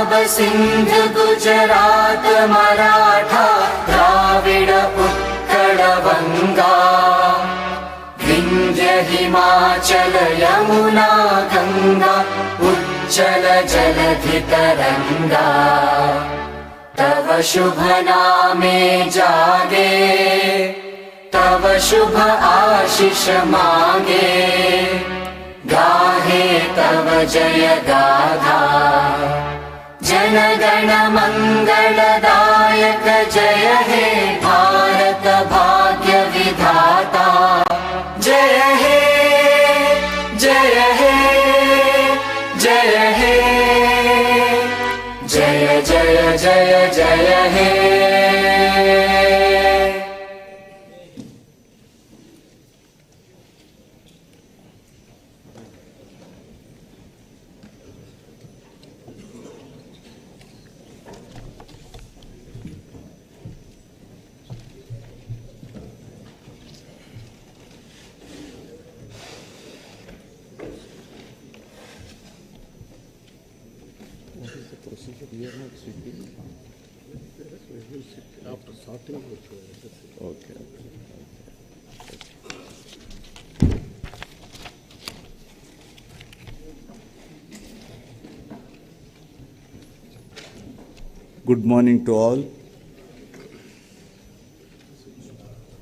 पंजाब सिंध गुजरात मराठा द्राविड उत्कल बंगा विंध्य हिमाचल यमुना गंगा उच्चल जलधि तरंगा तव शुभ नामे जागे तव शुभ आशीष मांगे गाहे तव जय गाथा जन गण मंगलदायक जय हे भारत भाग्य विधाता जय हे जय हे जय हे जय जय जय जय हे। Good morning to all.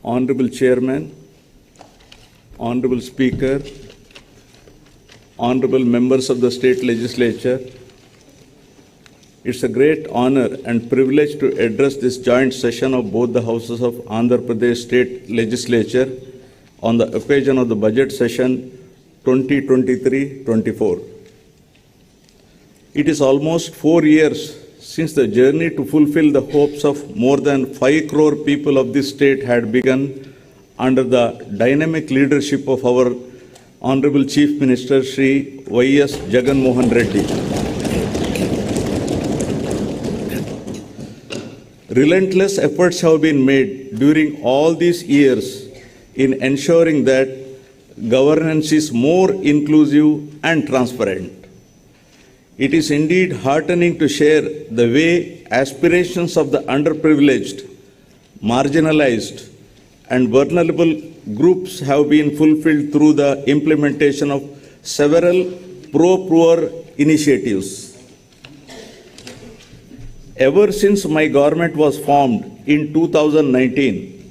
Honorable Chairman, Honorable Speaker, Honorable Members of the State Legislature, it's a great honor and privilege to address this joint session of both the houses of Andhra Pradesh State Legislature on the occasion of the budget session 2023-24. It is almost 4 years since the journey to fulfill the hopes of more than 5 crore people of this state had begun under the dynamic leadership of our Honorable Chief Minister Shri Y.S. Jagan Mohan Reddy. Relentless efforts have been made during all these years in ensuring that governance is more inclusive and transparent. It is indeed heartening to share the way aspirations of the underprivileged, marginalized, and vulnerable groups have been fulfilled through the implementation of several pro-poor initiatives. Ever since my government was formed in 2019,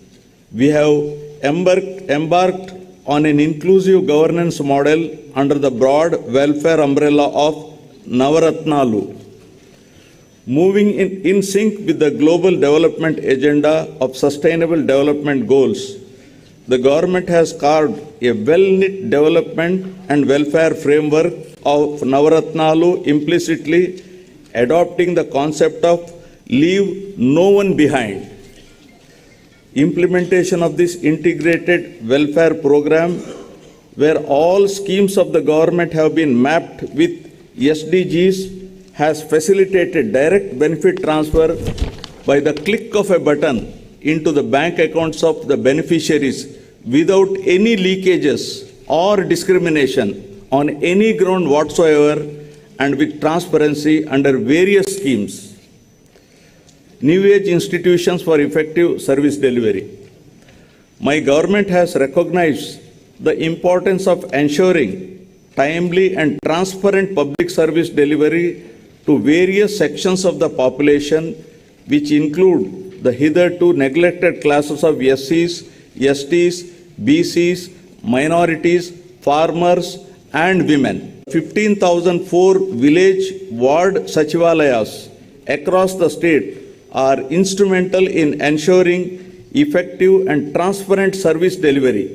we have embarked on an inclusive governance model under the broad welfare umbrella of Navaratnalu. Moving in sync with the global development agenda of sustainable development goals, the government has carved a well-knit development and welfare framework of Navaratnalu, implicitly adopting the concept of leave no one behind. Implementation of this integrated welfare program, where all schemes of the government have been mapped with SDGs, has facilitated direct benefit transfer by the click of a button into the bank accounts of the beneficiaries without any leakages or discrimination on any ground whatsoever, and with transparency under various schemes. New age institutions for effective service delivery. My government has recognized the importance of ensuring timely and transparent public service delivery to various sections of the population, which include the hitherto neglected classes of SCs, STs, BCs, minorities, farmers, and women. 15,004 village ward sachivalayas across the state are instrumental in ensuring effective and transparent service delivery.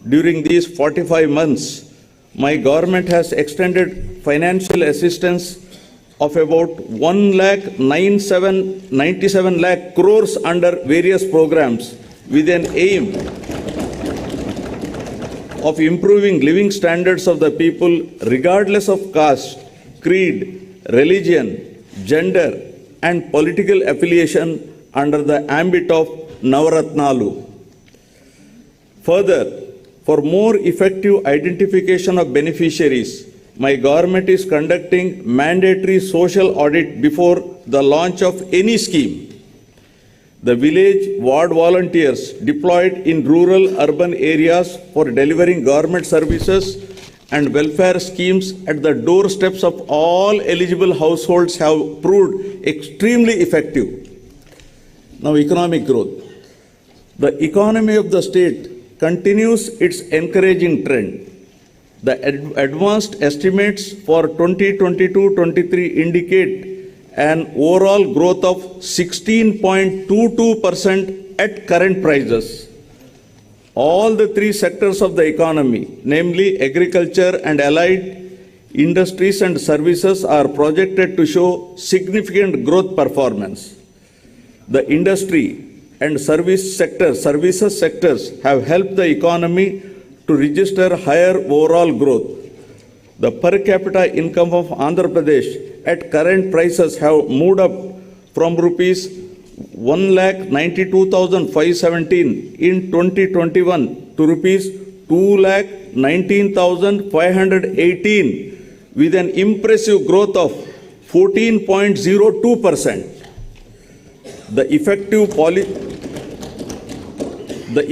During these 45 months, my government has extended financial assistance of about 97 lakh crores under various programs with an aim of improving living standards of the people regardless of caste, creed, religion, gender, and political affiliation under the ambit of Navaratnalu. Further, for more effective identification of beneficiaries, my government is conducting mandatory social audit before the launch of any scheme. The village ward volunteers deployed in rural urban areas for delivering government services and welfare schemes at the doorsteps of all eligible households have proved extremely effective. Now, economic growth. The economy of the state continues its encouraging trend. The advanced estimates for 2022-23 indicate an overall growth of 16.22% at current prices. All the three sectors of the economy, namely agriculture and allied industries and services, are projected to show significant growth performance. The industry and services sectors have helped the economy to register higher overall growth. The per capita income of Andhra Pradesh at current prices have moved up from rupees 1,92,517 in 2021 to rupees 2,19,518 with an impressive growth of 14.02%. The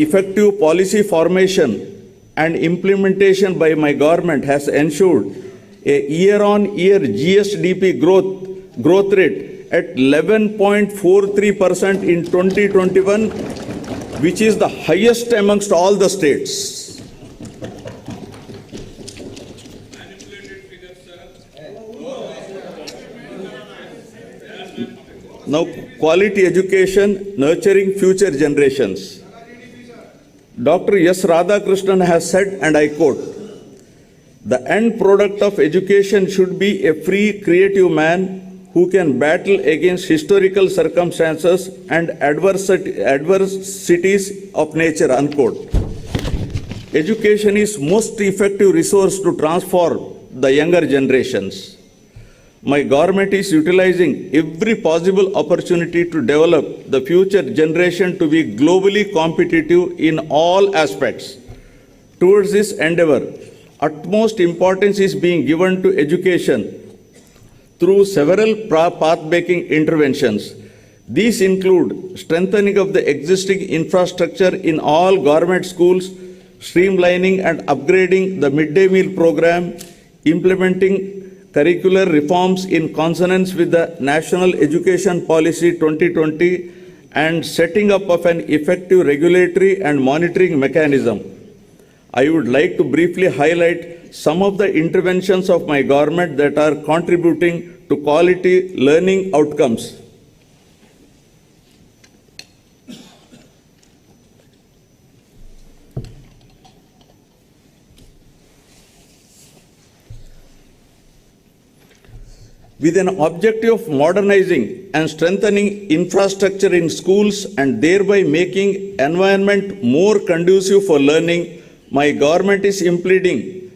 effective policy formation and implementation by my government has ensured a year-on-year GSDP growth rate at 11.43% in 2021, which is the highest amongst all the states. Now, quality education, nurturing future generations. Dr. S. Radhakrishnan has said, and I quote, "The end product of education should be a free, creative man who can battle against historical circumstances and adversities of nature," unquote. Education is most effective resource to transform the younger generations. My government is utilizing every possible opportunity to develop the future generation to be globally competitive in all aspects. Towards this endeavor, utmost importance is being given to education through several path-breaking interventions. These include strengthening of the existing infrastructure in all government schools, streamlining and upgrading the midday meal program, implementing curricular reforms in consonance with the National Education Policy 2020, and setting up of an effective regulatory and monitoring mechanism. I would like to briefly highlight some of the interventions of my government that are contributing to quality learning outcomes. With an objective of modernizing and strengthening infrastructure in schools and thereby making environment more conducive for learning, my government is implementing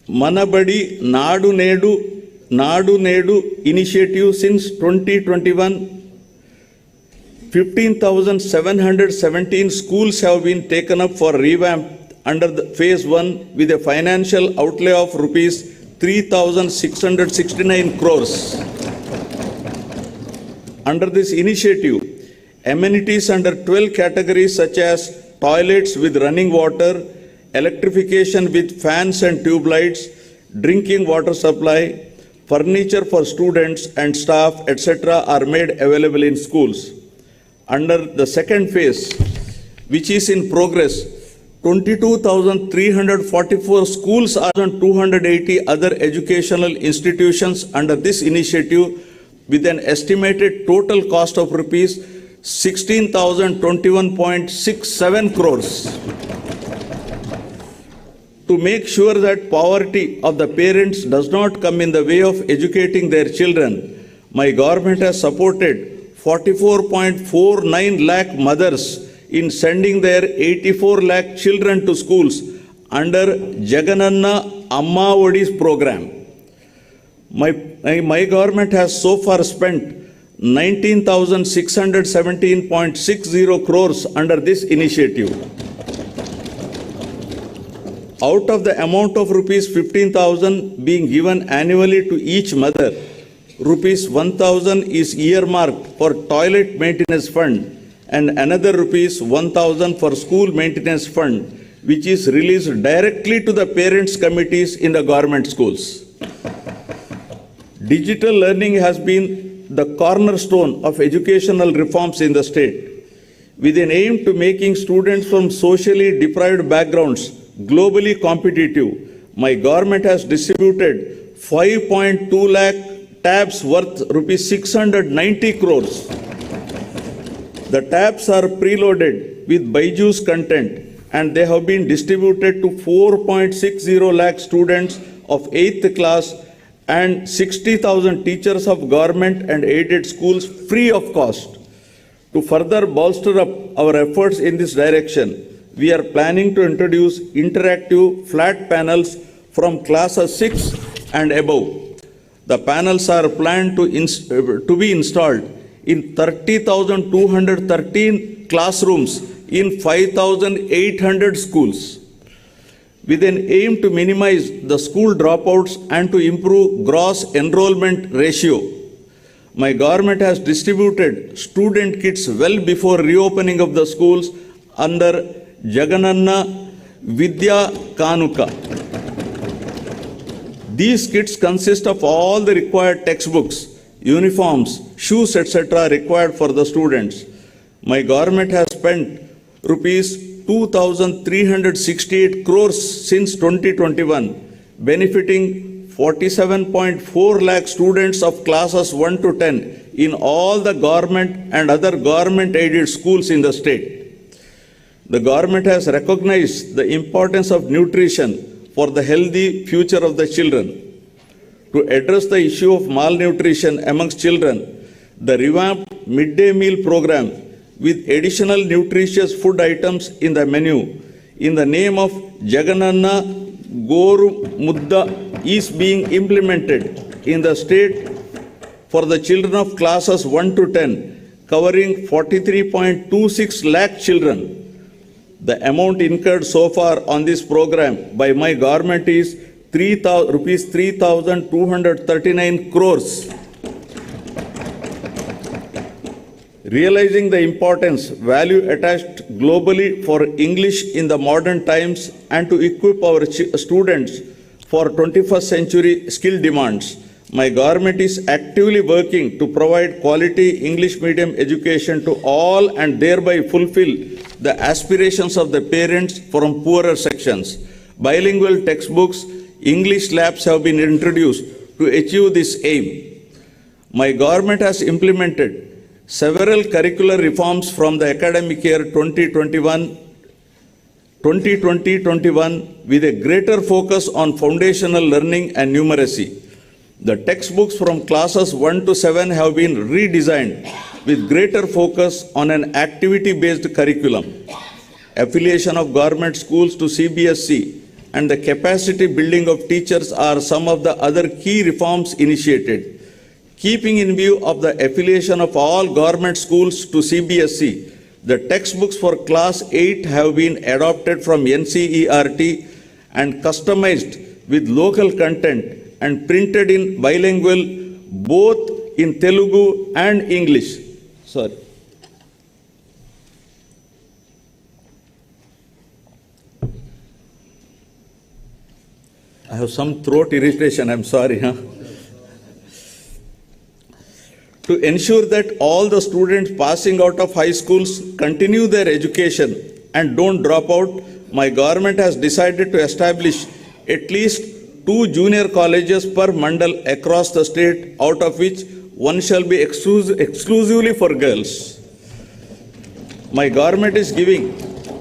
Manabadi Nadu Nedu initiative since 2021. 15,717 schools have been taken up for revamp under the phase 1 with a financial outlay of rupees 3,669 crores. Under this initiative, amenities under 12 categories such as toilets with running water, electrification with fans and tube lights, drinking water supply, furniture for students and staff, etc. are made available in schools. Under the second phase, which is in progress, 22,344 schools are and 280 other educational institutions under this initiative with an estimated total cost of rupees 16,021.67 crores. To make sure that poverty of the parents does not come in the way of educating their children, my government has supported 44.49 lakh mothers in sending their 84 lakh children to schools under Jagananna Amma Odi's program. My government has so far spent 19,617.60 crores under this initiative. Out of the amount of rupees 15,000 being given annually to each mother, rupees 1,000 is earmarked for toilet maintenance fund and another rupees 1,000 for school maintenance fund, which is released directly to the parents' committees in the government schools. Digital learning has been the cornerstone of educational reforms in the state. With an aim to making students from socially deprived backgrounds globally competitive, my government has distributed 5.2 lakh tabs worth rupees 690 crores. The tabs are preloaded with Byju's content and they have been distributed to 4.60 lakh students of 8th class and 60,000 teachers of government and aided schools free of cost. To further bolster up our efforts in this direction, we are planning to introduce interactive flat panels from classes 6 and above. The panels are planned to be installed in 30,213 classrooms in 5,800 schools. With an aim to minimize the school dropouts and to improve gross enrollment ratio, my government has distributed student kits well before reopening of the schools under Jagananna Vidya Kanuka. These kits consist of all the required textbooks, uniforms, shoes, etc. required for the students. My government has spent rupees 2,368 crores since 2021, benefiting 47.4 lakh students of classes 1 to 10 in all the government and other government-aided schools in the state. The government has recognized the importance of nutrition for the healthy future of the children. To address the issue of malnutrition amongst children, the revamped midday meal program with additional nutritious food items in the menu in the name of Jagananna Goru Mudda is being implemented in the state for the children of classes 1 to 10, covering 43.26 lakh children. The amount incurred so far on this program by my government is rupees 3,239 crores. Realizing the importance, value attached globally for English in the modern times and to equip our students for 21st century skill demands, my government is actively working to provide quality English medium education to all and thereby fulfill the aspirations of the parents from poorer sections. Bilingual textbooks, English labs have been introduced to achieve this aim. My government has implemented several curricular reforms from the academic year 2020-21 with a greater focus on foundational learning and numeracy. The textbooks from classes 1 to 7 have been redesigned with greater focus on an activity-based curriculum. Affiliation of government schools to CBSE and the capacity building of teachers are some of the other key reforms initiated. Keeping in view of the affiliation of all government schools to CBSE, the textbooks for class 8 have been adopted from NCERT and customized with local content and printed in bilingual both in Telugu and English. Sorry. I have some throat irritation, I'm sorry. To ensure that all the students passing out of high schools continue their education and don't drop out, my government has decided to establish at least 2 junior colleges per mandal across the state, out of which one shall be exclusively for girls. My government is giving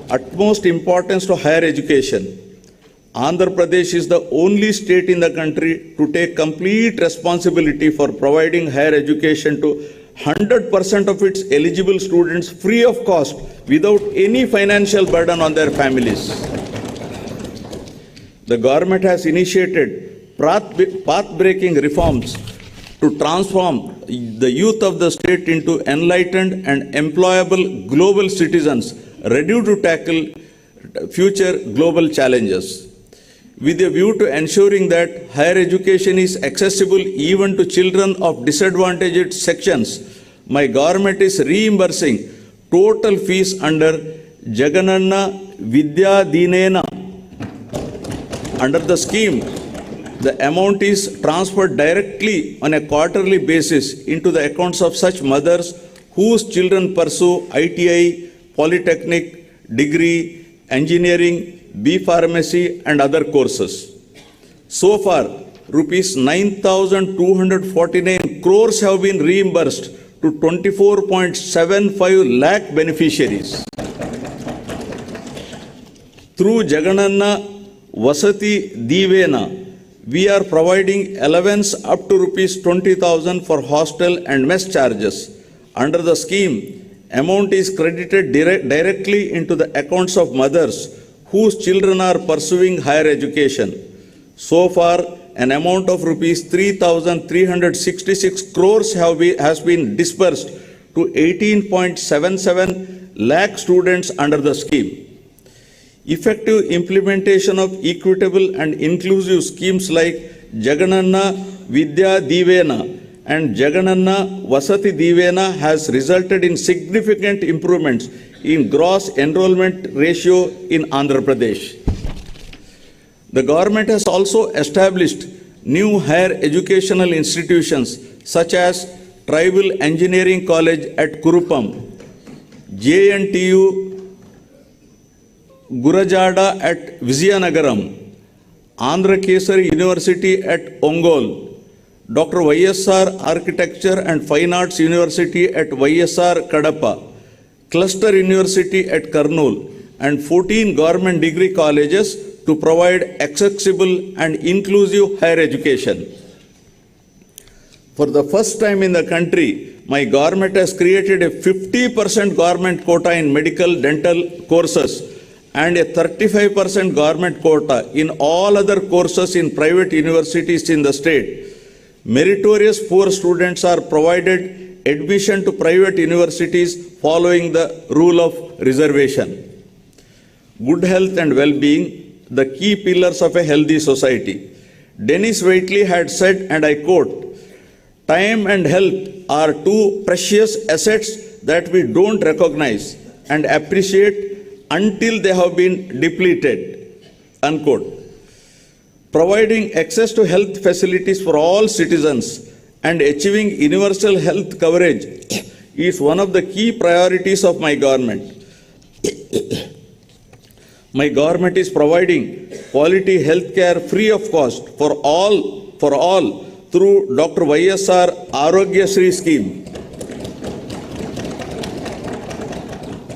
utmost importance to higher education. Andhra Pradesh is the only state in the country to take complete responsibility for providing higher education to 100% of its eligible students free of cost without any financial burden on their families. The government has initiated path-breaking reforms to transform the youth of the state into enlightened and employable global citizens ready to tackle future global challenges. With a view to ensuring that higher education is accessible even to children of disadvantaged sections, my government is reimbursing total fees under Jagananna Vidya Dinena. Under the scheme, the amount is transferred directly on a quarterly basis into the accounts of such mothers whose children pursue ITI, polytechnic, degree, engineering, B Pharmacy and other courses. So far, rupees 9,249 crores have been reimbursed to 24.75 lakh beneficiaries. Through Jagananna Vasati Divena, we are providing allowance up to rupees 20,000 for hostel and mess charges. Under the scheme, amount is credited directly into the accounts of mothers whose children are pursuing higher education. So far, an amount of rupees 3,366 crores has been disbursed to 18.77 lakh students under the scheme. Effective implementation of equitable and inclusive schemes like Jagananna Vidya Divena and Jagananna Vasati Divena has resulted in significant improvements in gross enrollment ratio in Andhra Pradesh. The government has also established new higher educational institutions such as Tribal Engineering College at Kurupam, JNTU Gurajada at Vizianagaram, Andhra Kesari University at Ongole, Dr. YSR Architecture and Fine Arts University at YSR Kadapa, Cluster University at Kurnool, and 14 government degree colleges to provide accessible and inclusive higher education. For the first time in the country, my government has created a 50% government quota in medical dental courses and a 35% government quota in all other courses in private universities in the state. Meritorious poor students are provided admission to private universities following the rule of reservation. Good health and well-being, the key pillars of a healthy society. Dennis Waitley had said, and I quote, "Time and health are two precious assets that we don't recognize and appreciate until they have been depleted," unquote. Providing access to health facilities for all citizens and achieving universal health coverage is one of the key priorities of my government. My government is providing quality health care free of cost for all through Dr. YSR Arogya Shri scheme.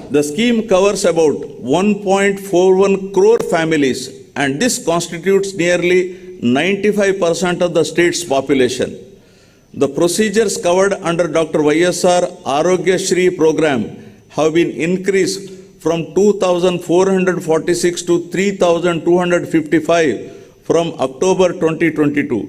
The scheme covers about 1.41 crore families, and this constitutes nearly 95% of the state's population. The procedures covered under Dr. YSR Arogya Shri program have been increased from 2,446 to 3,255 from October 2022.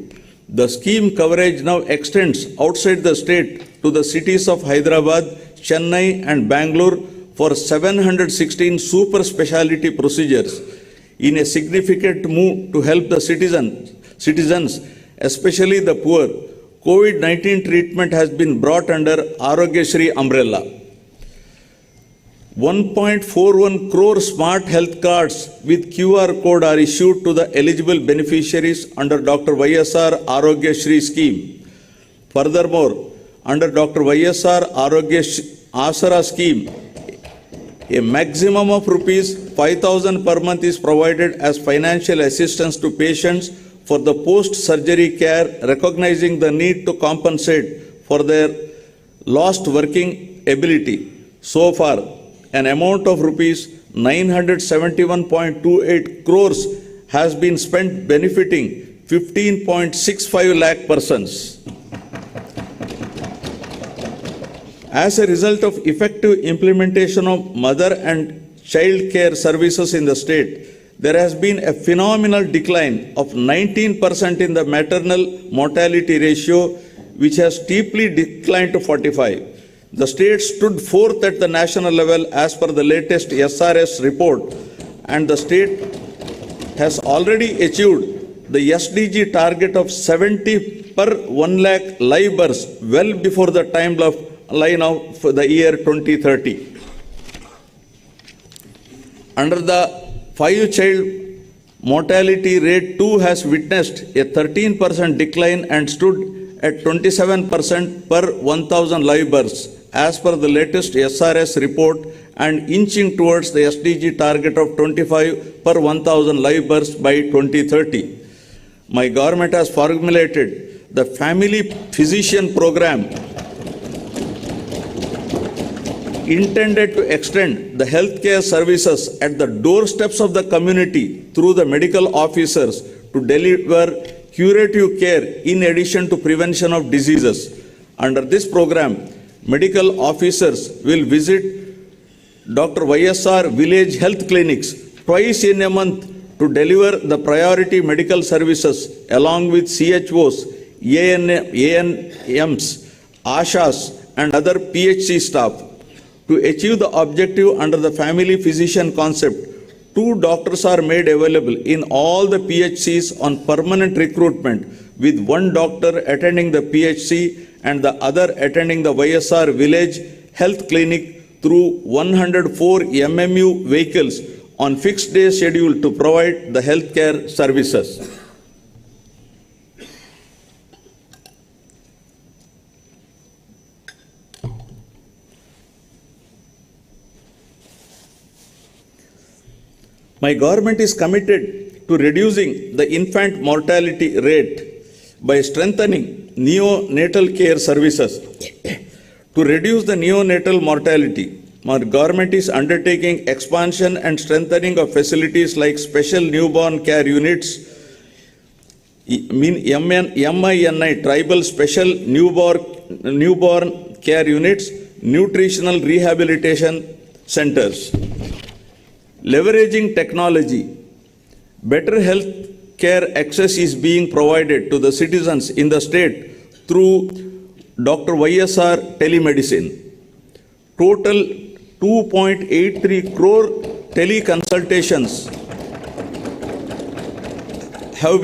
The scheme coverage now extends outside the state to the cities of Hyderabad, Chennai and Bangalore for 716 super specialty procedures in a significant move to help the citizens, especially the poor. COVID-19 treatment has been brought under Arogya Shri umbrella. 1.41 crore smart health cards with QR code are issued to the eligible beneficiaries under Dr. YSR Arogya Shri scheme. Furthermore, under Dr. YSR Arogya Asara scheme, a maximum of rupees 5,000 per month is provided as financial assistance to patients for the post-surgery care, recognizing the need to compensate for their lost working ability. So far, an amount of rupees 971.28 crores has been spent benefiting 15.65 lakh persons. As a result of effective implementation of mother and child care services in the state, there has been a phenomenal decline of 19% in the maternal mortality ratio, which has steeply declined to 45. The state stood fourth at the national level as per the latest SRS report, and the state has already achieved the SDG target of 70 per 1 lakh live births well before the timeline of the year 2030. Under the 5-child mortality rate too has witnessed a 13% decline and stood at 27% per 1,000 live births as per the latest SRS report, and inching towards the SDG target of 25 per 1,000 live births by 2030. My government has formulated the Family Physician Program intended to extend the healthcare services at the doorsteps of the community through the medical officers to deliver curative care in addition to prevention of diseases. Under this program, medical officers will visit Dr. YSR village health clinics twice in a month to deliver the priority medical services along with CHOs, ANMs, ASHAs and other PHC staff. To achieve the objective under the family physician concept, 2 doctors are made available in all the PHCs on permanent recruitment, with 1 doctor attending the PHC and the other attending the YSR village health clinic through 104 MMU vehicles on fixed day schedule to provide the healthcare services. My government is committed to reducing the infant mortality rate by strengthening neonatal care services. To reduce the neonatal mortality, my government is undertaking expansion and strengthening of facilities like special newborn care units, MINI, tribal special newborn care units, nutritional rehabilitation centers. Leveraging technology, better health care access is being provided to the citizens in the state through Dr. YSR telemedicine. Total 2.83 crore teleconsultations have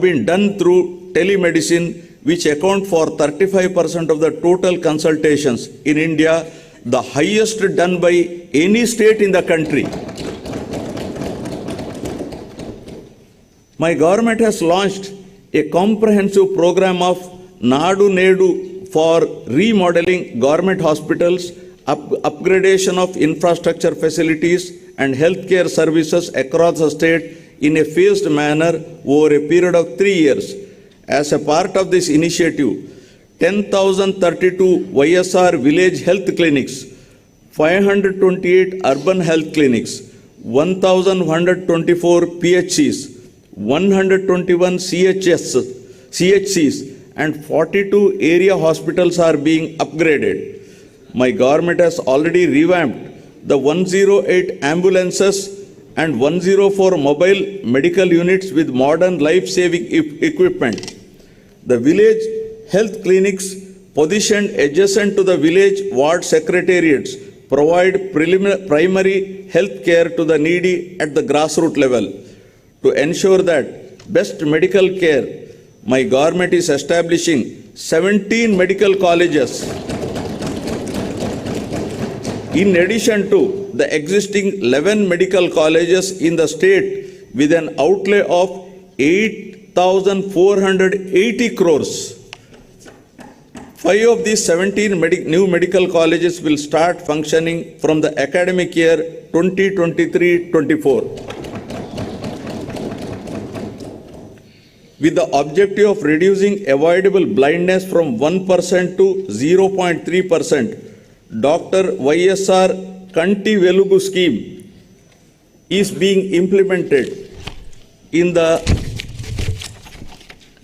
been done through telemedicine, which account for 35% of the total consultations in India, the highest done by any state in the country. My government has launched a comprehensive program of Nadu Nedu for remodeling government hospitals, upgradation of infrastructure facilities and healthcare services across the state in a phased manner over a period of 3 years. As a part of this initiative, 10,032 YSR village health clinics, 528 urban health clinics, 1,124 PHCs, 121 CHCs and 42 area hospitals are being upgraded. My government has already revamped the 108 ambulances and 104 mobile medical units with modern life-saving equipment. The village health clinics positioned adjacent to the village ward secretariats provide primary health care to the needy at the grassroots level. To ensure that best medical care, my government is establishing 17 medical colleges in addition to the existing 11 medical colleges in the state with an outlay of 8,480 crores. 5 of these 17 new medical colleges will start functioning from the academic year 2023-24. With the objective of reducing avoidable blindness from 1% to 0.3%, Dr. YSR Kanti Velugu scheme is being implemented in the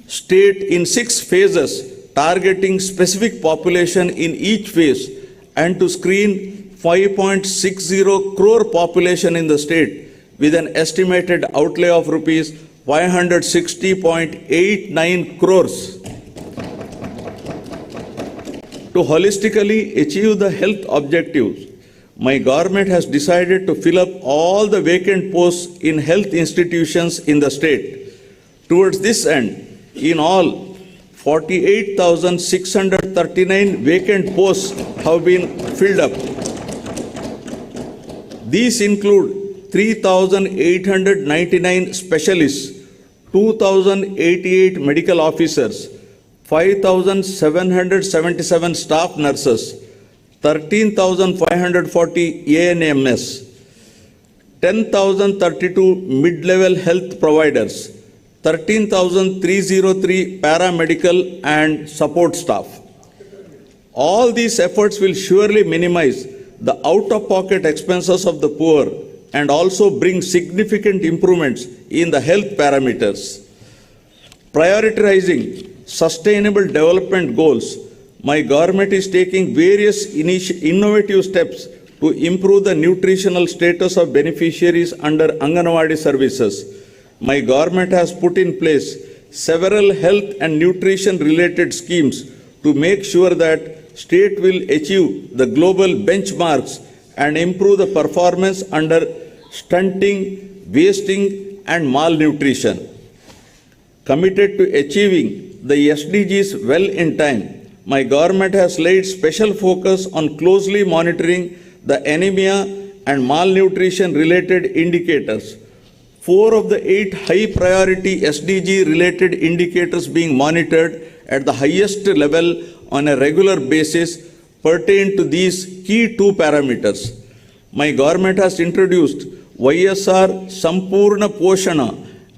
state in 6 phases, targeting specific population in each phase and to screen 5.60 crore population in the state with an estimated outlay of rupees 560.89 crores. To holistically achieve the health objectives, my government has decided to fill up all the vacant posts in health institutions in the state. Towards this end, in all, 48,639 vacant posts have been filled up. These include 3,899 specialists, 2,088 medical officers, 5,777 staff nurses, 13,540 ANMS, 10,032 mid-level health providers, 13,303 paramedical and support staff. All these efforts will surely minimize the out-of-pocket expenses of the poor and also bring significant improvements in the health parameters. Prioritizing sustainable development goals, my government is taking various innovative steps to improve the nutritional status of beneficiaries under Anganwadi services. My government has put in place several health and nutrition related schemes to make sure that state will achieve the global benchmarks and improve the performance under stunting, wasting and malnutrition. Committed to achieving the SDGs well in time, my government has laid special focus on closely monitoring the anemia and malnutrition related indicators. 4 of the 8 high priority SDG related indicators being monitored at the highest level on a regular basis pertain to these key 2 parameters. My government has introduced YSR Sampurna Poshana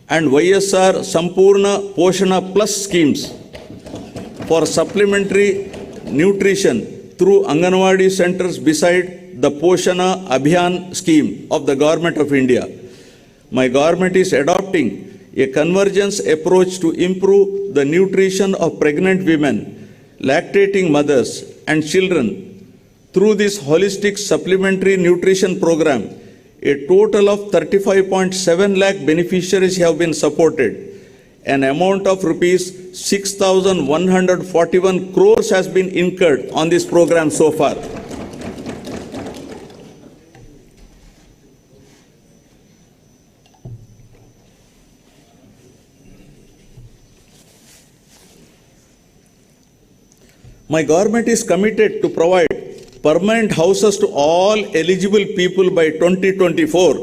and YSR Sampurna Poshana Plus schemes for supplementary nutrition through Anganwadi centers beside the Poshana Abhiyan scheme of the Government of India. My government is adopting a convergence approach to improve the nutrition of pregnant women, lactating mothers and children. Through this holistic supplementary nutrition program, a total of 35.7 lakh beneficiaries have been supported. An amount of rupees 6,141 crores has been incurred on this program so far. My government is committed to provide permanent houses to all eligible people by 2024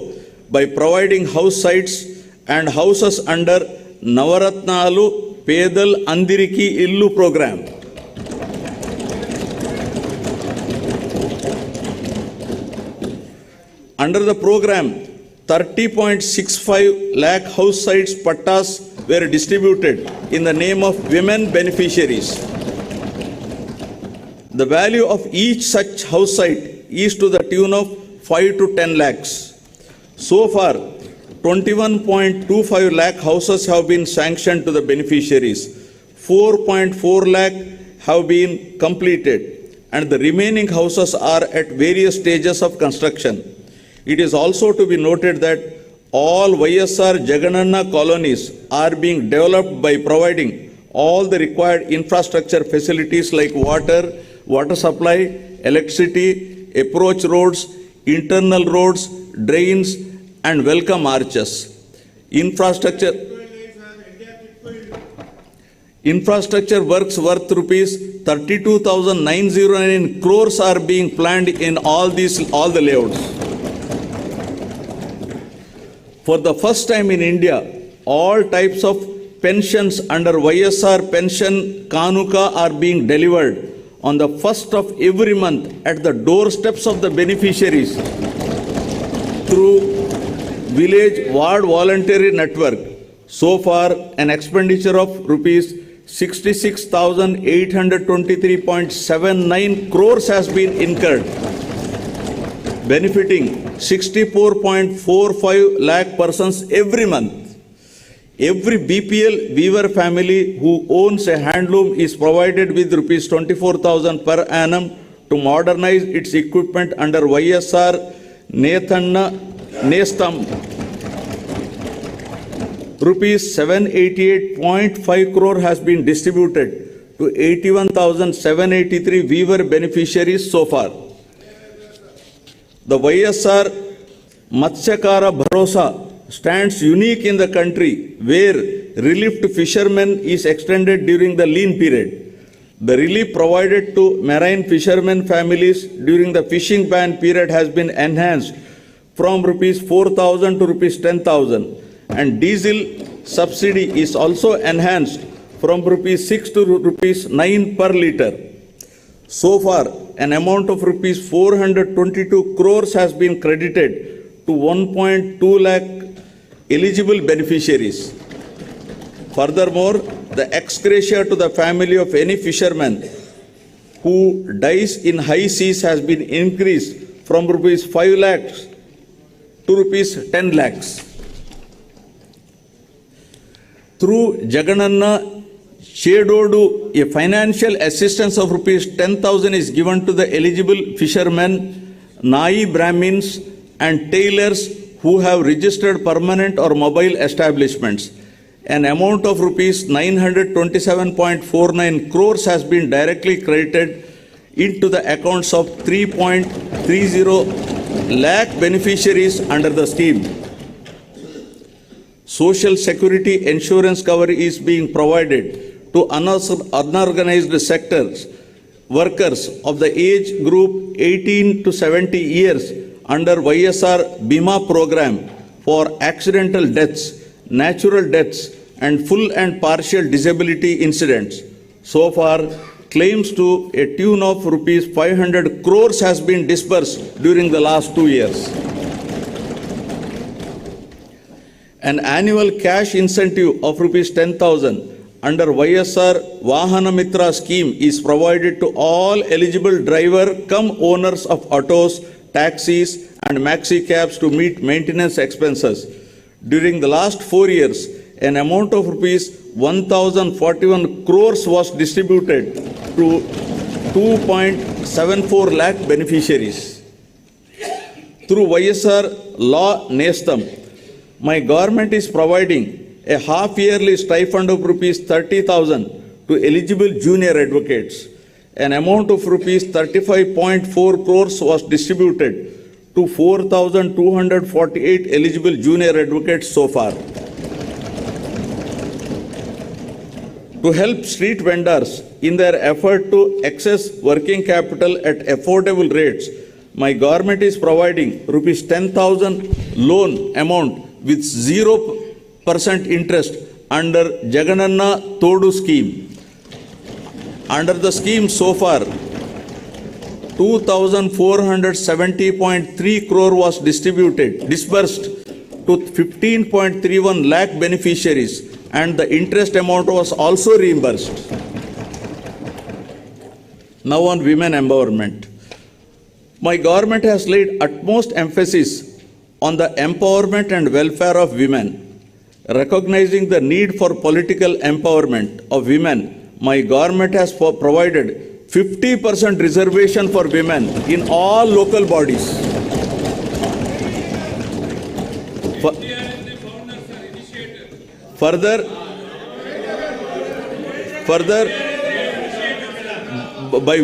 by providing house sites and houses under Navaratnalu Pedal Andiriki Illu program. Under the program, 30.65 lakh house sites pattas were distributed in the name of women beneficiaries. The value of each such house site is to the tune of 5 to 10 lakhs. So far, 21.25 lakh houses have been sanctioned to the beneficiaries. 4.4 lakh have been completed and the remaining houses are at various stages of construction. It is also to be noted that all YSR Jagananna colonies are being developed by providing all the required infrastructure facilities like water supply, electricity, approach roads, internal roads, drains, and welcome arches. Infrastructure works worth rupees 32,909 crores are being planned in all the layouts. For the first time in India, all types of pensions under YSR Pension Kanuka are being delivered on the first of every month at the doorsteps of the beneficiaries through Village Ward Voluntary Network. So far, an expenditure of rupees 66,823.79 crores has been incurred, benefiting 64.45 lakh persons every month. Every BPL weaver family who owns a handloom is provided with rupees 24,000 per annum to modernize its equipment under YSR Nethanna Nestam. Rupees 788.5 crore has been distributed to 81,783 weaver beneficiaries so far. The YSR Matsyakara Bharosa stands unique in the country, where relief to fishermen is extended during the lean period. The relief provided to marine fishermen families during the fishing ban period has been enhanced from rupees 4,000 to rupees 10,000, and diesel subsidy is also enhanced from rupees 6 to rupees 9 per litre. So far, an amount of rupees 422 crores has been credited to 1.2 lakh eligible beneficiaries. Furthermore, the ex gratia to the family of any fisherman who dies in high seas has been increased from rupees 5 lakhs to rupees 10 lakhs. Through Jagananna Chedodu, a financial assistance of rupees 10,000 is given to the eligible fishermen, Nai Brahmins and tailors who have registered permanent or mobile establishments. An amount of rupees 927.49 crores has been directly credited into the accounts of 3.30 lakh beneficiaries under the scheme. Social security insurance cover is being provided to unorganized sectors workers of the age group 18 to 70 years under YSR Bima program for accidental deaths, natural deaths, and full and partial disability incidents. So far, claims to a tune of rupees 500 crores has been disbursed during the last 2 years. An annual cash incentive of rupees 10,000 under YSR Vahana Mitra scheme is provided to all eligible driver cum owners of autos, taxis and maxi cabs to meet maintenance expenses. During the last 4 years, an amount of rupees 1,041 crores was distributed to 2.74 lakh beneficiaries. Through YSR Law Nestam, my government is providing a half-yearly stipend of rupees 30,000 to eligible junior advocates. An amount of rupees 35.4 crores was distributed to 4,248 eligible junior advocates so far. To help street vendors in their effort to access working capital at affordable rates, my government is providing rupees 10,000 loan amount with 0% interest under Jagananna Todu scheme. Under the scheme so far, 2,470.3 crore was disbursed to 15.31 lakh beneficiaries, and the interest amount was also reimbursed. Now on women empowerment. My government has laid utmost emphasis on the empowerment and welfare of women. Recognizing the need for political empowerment of women, my government has provided 50% reservation for women in all local bodies. Further, by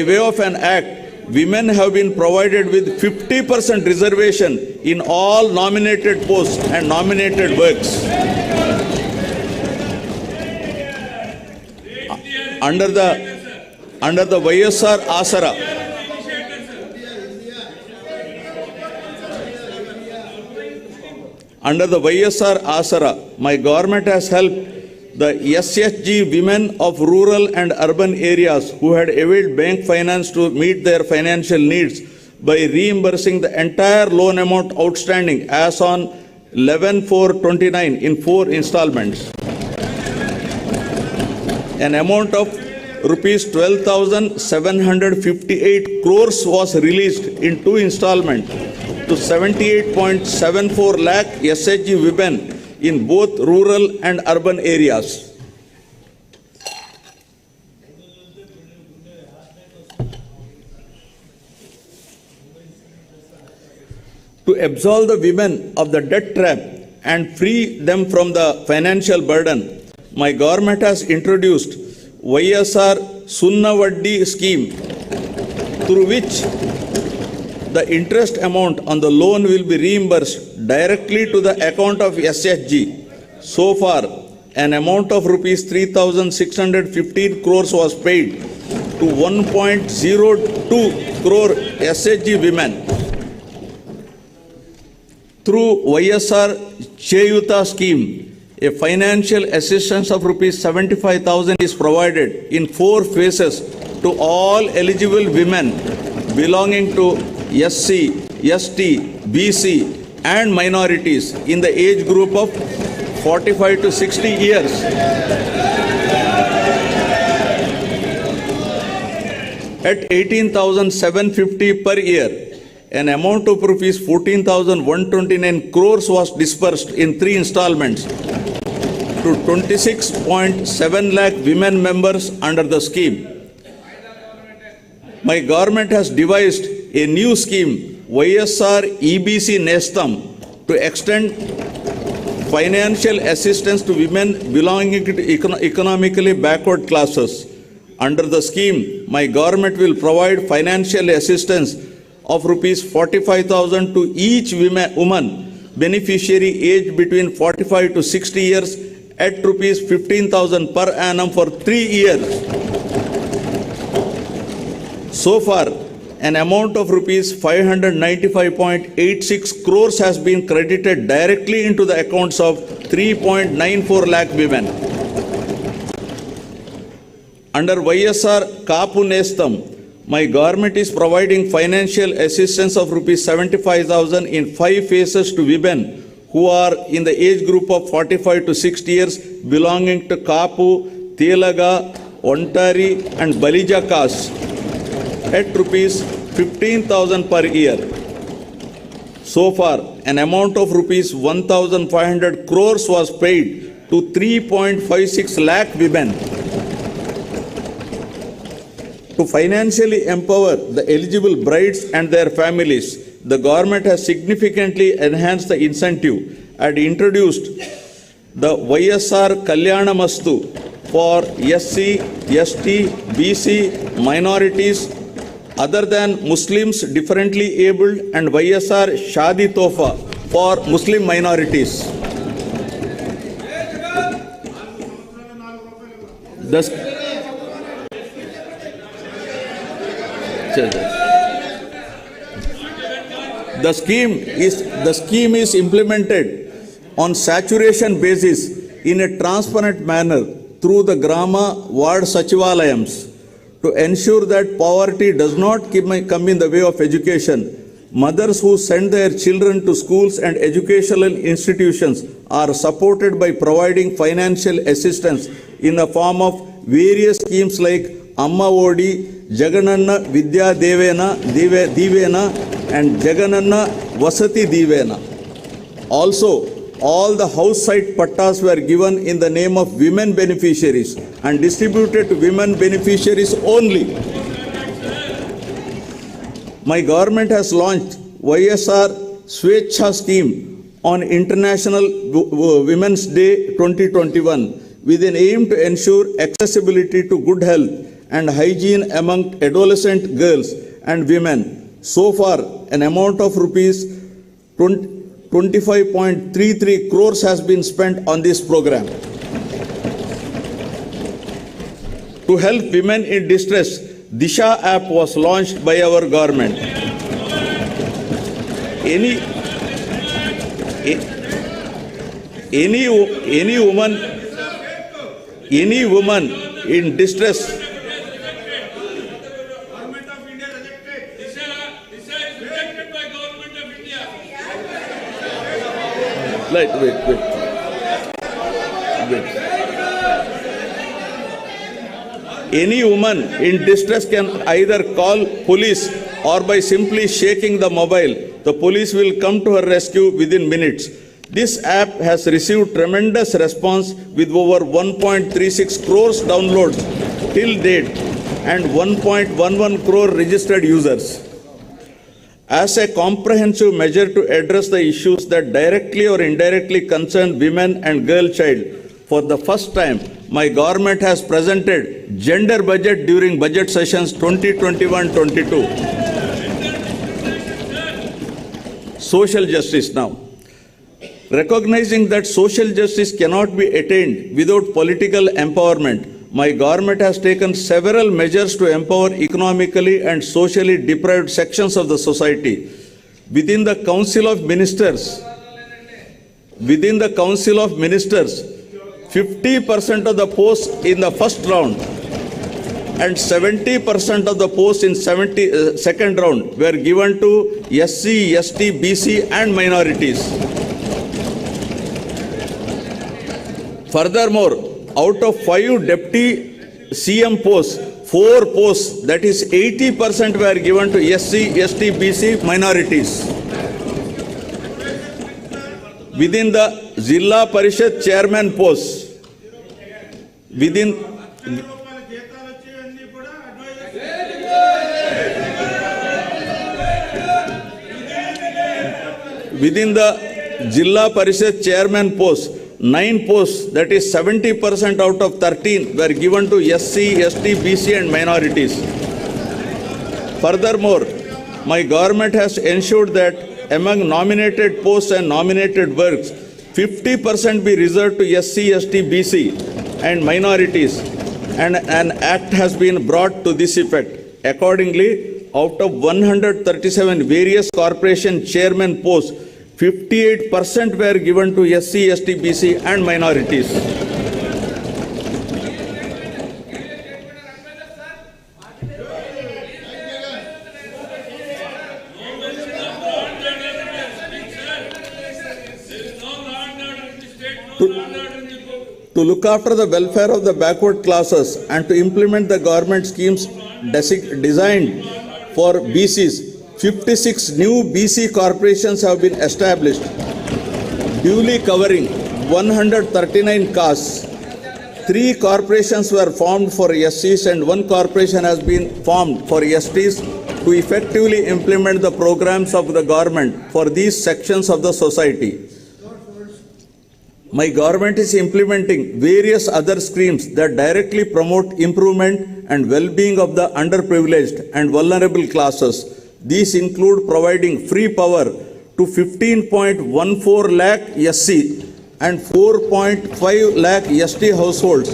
way of an act, women have been provided with 50% reservation in all nominated posts and nominated works. Under the YSR Asara, my government has helped the SHG women of rural and urban areas who had availed bank finance to meet their financial needs by reimbursing the entire loan amount outstanding as on 11/4/29 in 4 installments. An amount of rupees 12,758 crores was released in 2 installments to 78.74 lakh SHG women in both rural and urban areas. To absolve the women of the debt trap and free them from the financial burden, my government has introduced YSR Sunnavaddi scheme, through which the interest amount on the loan will be reimbursed directly to the account of SHG. So far, an amount of rupees 3,615 crores was paid to 1.02 crore SHG women. Through YSR Cheyuta scheme, a financial assistance of rupees 75,000 is provided in 4 phases to all eligible women belonging to SC, ST, BC and minorities in the age group of 45 to 60 years. At 18,750 per year, an amount of rupees 14,129 crores was disbursed in 3 installments to 26.7 lakh women members under the scheme. My government has devised a new scheme, YSR EBC Nestam, to extend financial assistance to women belonging to economically backward classes. Under the scheme, my government will provide financial assistance of rupees 45,000 to each woman beneficiary aged between 45 to 60 years at rupees 15,000 per annum for 3 years. So far, an amount of rupees 595.86 crores has been credited directly into the accounts of 3.94 lakh women. Under YSR Kapu Nestam, my government is providing financial assistance of rupees 75,000 in 5 phases to women who are in the age group of 45 to 60 years belonging to Kapu, Telaga, Ontari and Balija castes at rupees 15,000 per year. So far, an amount of rupees 1,500 crores was paid to 3.56 lakh women. To financially empower the eligible brides and their families, the government has significantly enhanced the incentive and introduced the YSR Kalyanamastu for SC, ST, BC, minorities other than Muslims, differently abled, and YSR Shadi Tofa for Muslim minorities. The scheme is implemented on saturation basis in a transparent manner through the Grama Ward Sachivalayams to ensure that poverty does not come in the way of education. Mothers who send their children to schools and educational institutions are supported by providing financial assistance in the form of various schemes like Amma Odi, Jagananna Vidya Divena and Jagananna Vasati Divena. Also, all the house site pattas were given in the name of women beneficiaries and distributed to women beneficiaries only. My government has launched YSR Swechha scheme on International Women's Day 2021 with an aim to ensure accessibility to good health and hygiene among adolescent girls and women. So far, an amount of rupees 25.33 crores has been spent on this program. To help women in distress, Disha app was launched by our government. Any woman in distress wait. Any woman in distress can either call police or by simply shaking the mobile, the police will come to her rescue within minutes. This app has received tremendous response with over 1.36 crores downloads till date and 1.11 crore registered users. As a comprehensive measure to address the issues that directly or indirectly concern women and girl child, for the first time, my government has presented gender budget during budget sessions 2021-22. Social justice now. Recognizing that social justice cannot be attained without political empowerment, my government has taken several measures to empower economically and socially deprived sections of the society. Within the Council of Ministers, 50% of the posts in the first round and 70% of the posts in second round were given to SC, ST, BC and minorities. Furthermore, out of 5 deputy CM posts, 4 posts, that is 80%, were given to SC, ST, BC minorities. Within the Zilla Parishad chairman posts, within the Zilla Parishad chairman posts, 9 posts, that is 70% out of 13, were given to SC, ST, BC and minorities. Furthermore, my government has ensured that among nominated posts and nominated works, 50% be reserved to SC, ST, BC and minorities, and an act has been brought to this effect. Accordingly, out of 137 various corporation chairman posts, 58% were given to SC, ST, BC and minorities. To look after the welfare of the backward classes and to implement the government schemes designed for BCs, 56 new BC corporations have been established, duly covering 139 castes. 3 corporations were formed for SCs and 1 corporation has been formed for STs to effectively implement the programs of the government for these sections of the society. My government is implementing various other schemes that directly promote improvement and well-being of the underprivileged and vulnerable classes. These include providing free power to 15.14 lakh SC and 4.5 lakh ST households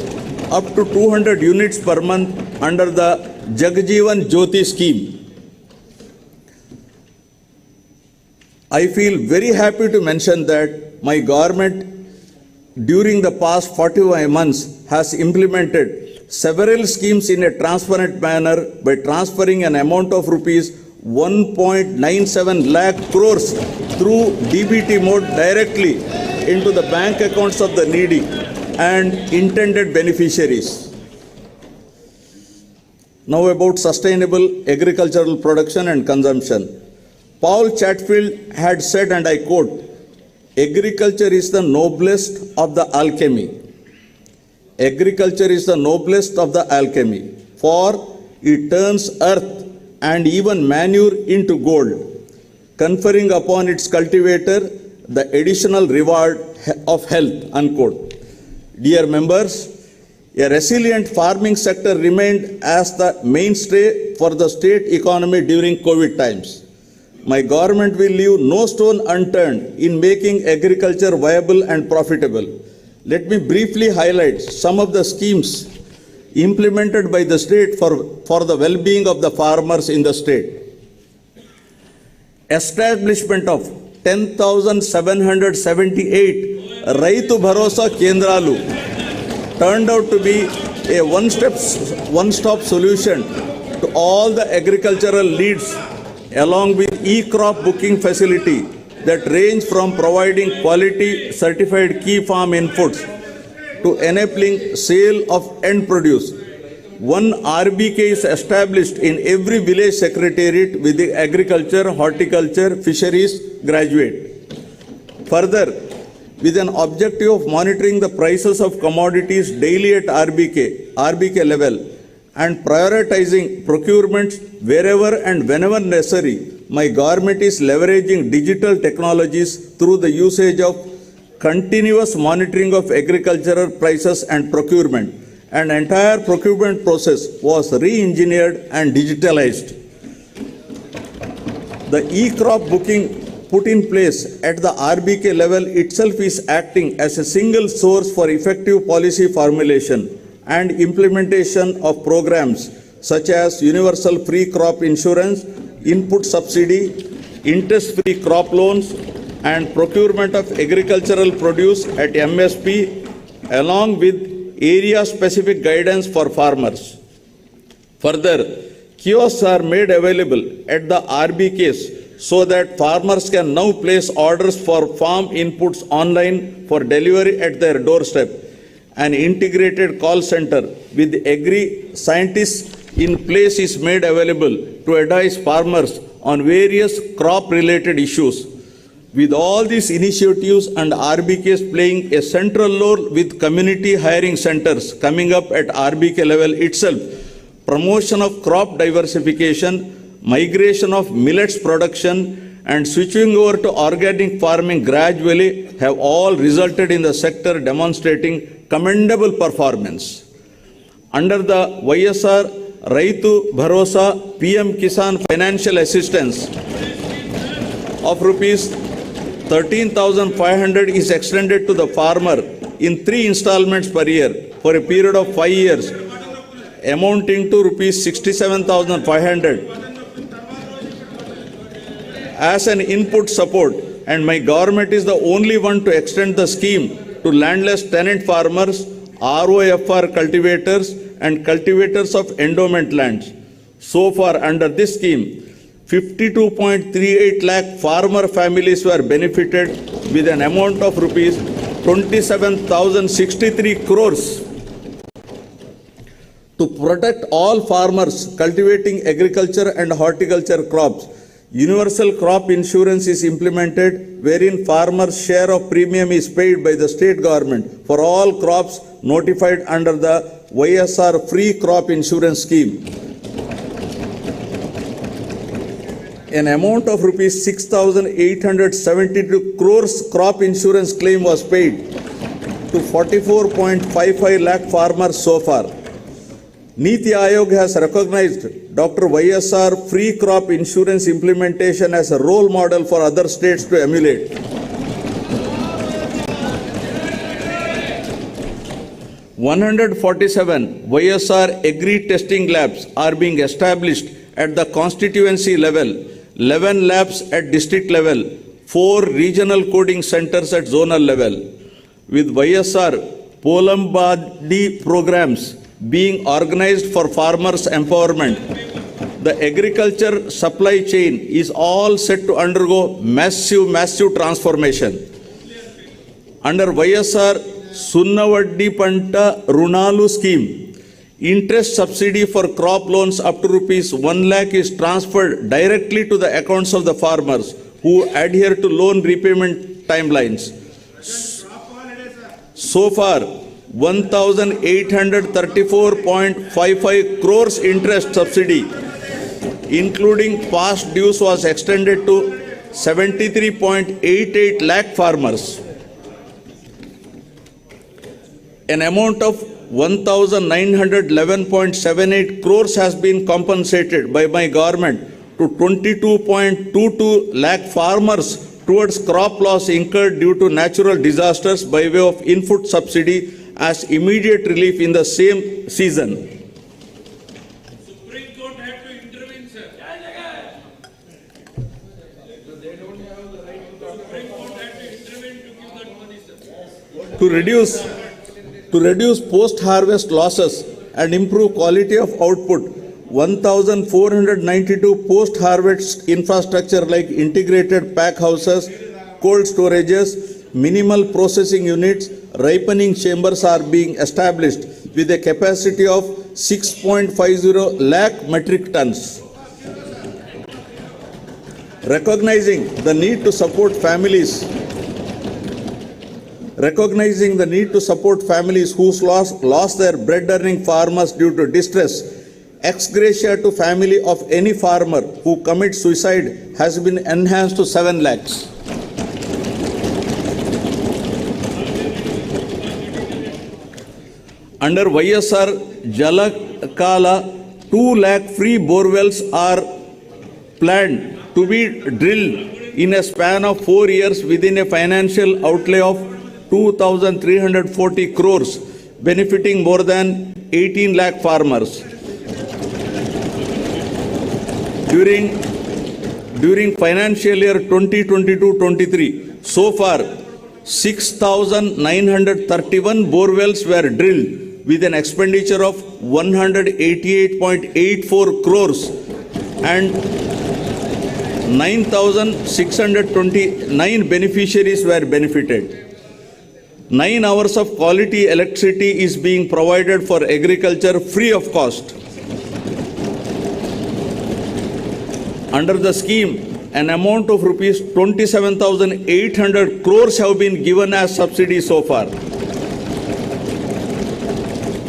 up to 200 units per month under the Jagjeevan Jyoti scheme. I feel very happy to mention that my government during the past 45 months has implemented several schemes in a transparent manner by transferring an amount of rupees 1.97 lakh crores through DBT mode directly into the bank accounts of the needy and intended beneficiaries. Now about sustainable agricultural production and consumption. Paul Chatfield had said, and I quote, "Agriculture is the noblest of the alchemy. Agriculture is the noblest of the alchemy, for it turns earth and even manure into gold, conferring upon its cultivator the additional reward of health." Unquote. Dear members, a resilient farming sector remained as the mainstay for the state economy during COVID times. My government will leave no stone unturned in making agriculture viable and profitable. Let me briefly highlight some of the schemes implemented by the state for the well-being of the farmers in the state. Establishment of 10,778 Raitu Bharosa Kendralu turned out to be a one-stop solution to all the agricultural needs, along with e-crop booking facility that range from providing quality certified key farm inputs to enabling sale of end produce. One RBK is established in every village secretariat with the agriculture, horticulture, fisheries graduate. Further, with an objective of monitoring the prices of commodities daily at RBK level and prioritizing procurements wherever and whenever necessary, my government is leveraging digital technologies through the usage of continuous monitoring of agricultural prices and procurement. An entire procurement process was re-engineered and digitalized. The e-crop booking put in place at the RBK level itself is acting as a single source for effective policy formulation and implementation of programs such as universal free crop insurance, input subsidy, interest-free crop loans, and procurement of agricultural produce at MSP, along with area-specific guidance for farmers. Further, kiosks are made available at the RBKs so that farmers can now place orders for farm inputs online for delivery at their doorstep. An integrated call center with agri-scientists in place is made available to advise farmers on various crop-related issues. With all these initiatives and RBKs playing a central role with community hiring centers coming up at RBK level itself, promotion of crop diversification, migration of millets production, and switching over to organic farming gradually have all resulted in the sector demonstrating commendable performance. Under the YSR Raitu Bharosa PM Kisan financial assistance of rupees 13,500 is extended to the farmer in 3 installments per year for a period of 5 years, amounting to rupees 67,500 as an input support, and my government is the only one to extend the scheme to landless tenant farmers, ROFR cultivators, and cultivators of endowment lands. So far, under this scheme, 52.38 lakh farmer families were benefited with an amount of rupees 27,063 crores. To protect all farmers cultivating agriculture and horticulture crops, universal crop insurance is implemented, wherein farmers' share of premium is paid by the state government for all crops notified under the YSR free crop insurance scheme. An amount of rupees 6,872 crores crop insurance claim was paid to 44.55 lakh farmers so far. Niti Aayog has recognized Dr. YSR free crop insurance implementation as a role model for other states to emulate. (147) YSR agri testing labs are being established at the constituency level, 11 labs at district level, 4 regional coding centers at zonal level. With YSR Polambadi programs being organized for farmers' empowerment, the agriculture supply chain is all set to undergo massive transformation. Under YSR Sunnavaddi Panta Runalu scheme, interest subsidy for crop loans up to rupees 1 lakh is transferred directly to the accounts of the farmers who adhere to loan repayment timelines. So far, 1,834.55 crores interest subsidy, including past dues, was extended to 73.88 lakh farmers. An amount of 1,911.78 crores has been compensated by my government to 22.22 lakh farmers towards crop loss incurred due to natural disasters by way of input subsidy as immediate relief in the same season. Supreme Court had to intervene, sir. They don't have the right to talk. Supreme Court had to intervene to give that money, sir. To reduce post-harvest losses and improve quality of output, 1,492 post-harvest infrastructure like integrated pack houses, cold storages, minimal processing units, ripening chambers are being established with a capacity of 6.50 lakh metric tons. Recognizing the need to support families who lost their bread-earning farmers due to distress, ex gratia to family of any farmer who commits suicide has been enhanced to 7 lakhs. Under YSR Jalakala, 2 lakh free borewells are planned to be drilled in a span of 4 years within a financial outlay of 2,340 crores, benefiting more than 18 lakh farmers. During financial year 2022-23, so far 6,931 borewells were drilled with an expenditure of 188.84 crores and 9,629 beneficiaries were benefited. 9 hours of quality electricity is being provided for agriculture free of cost. Under the scheme, an amount of rupees 27,800 crores have been given as subsidy so far.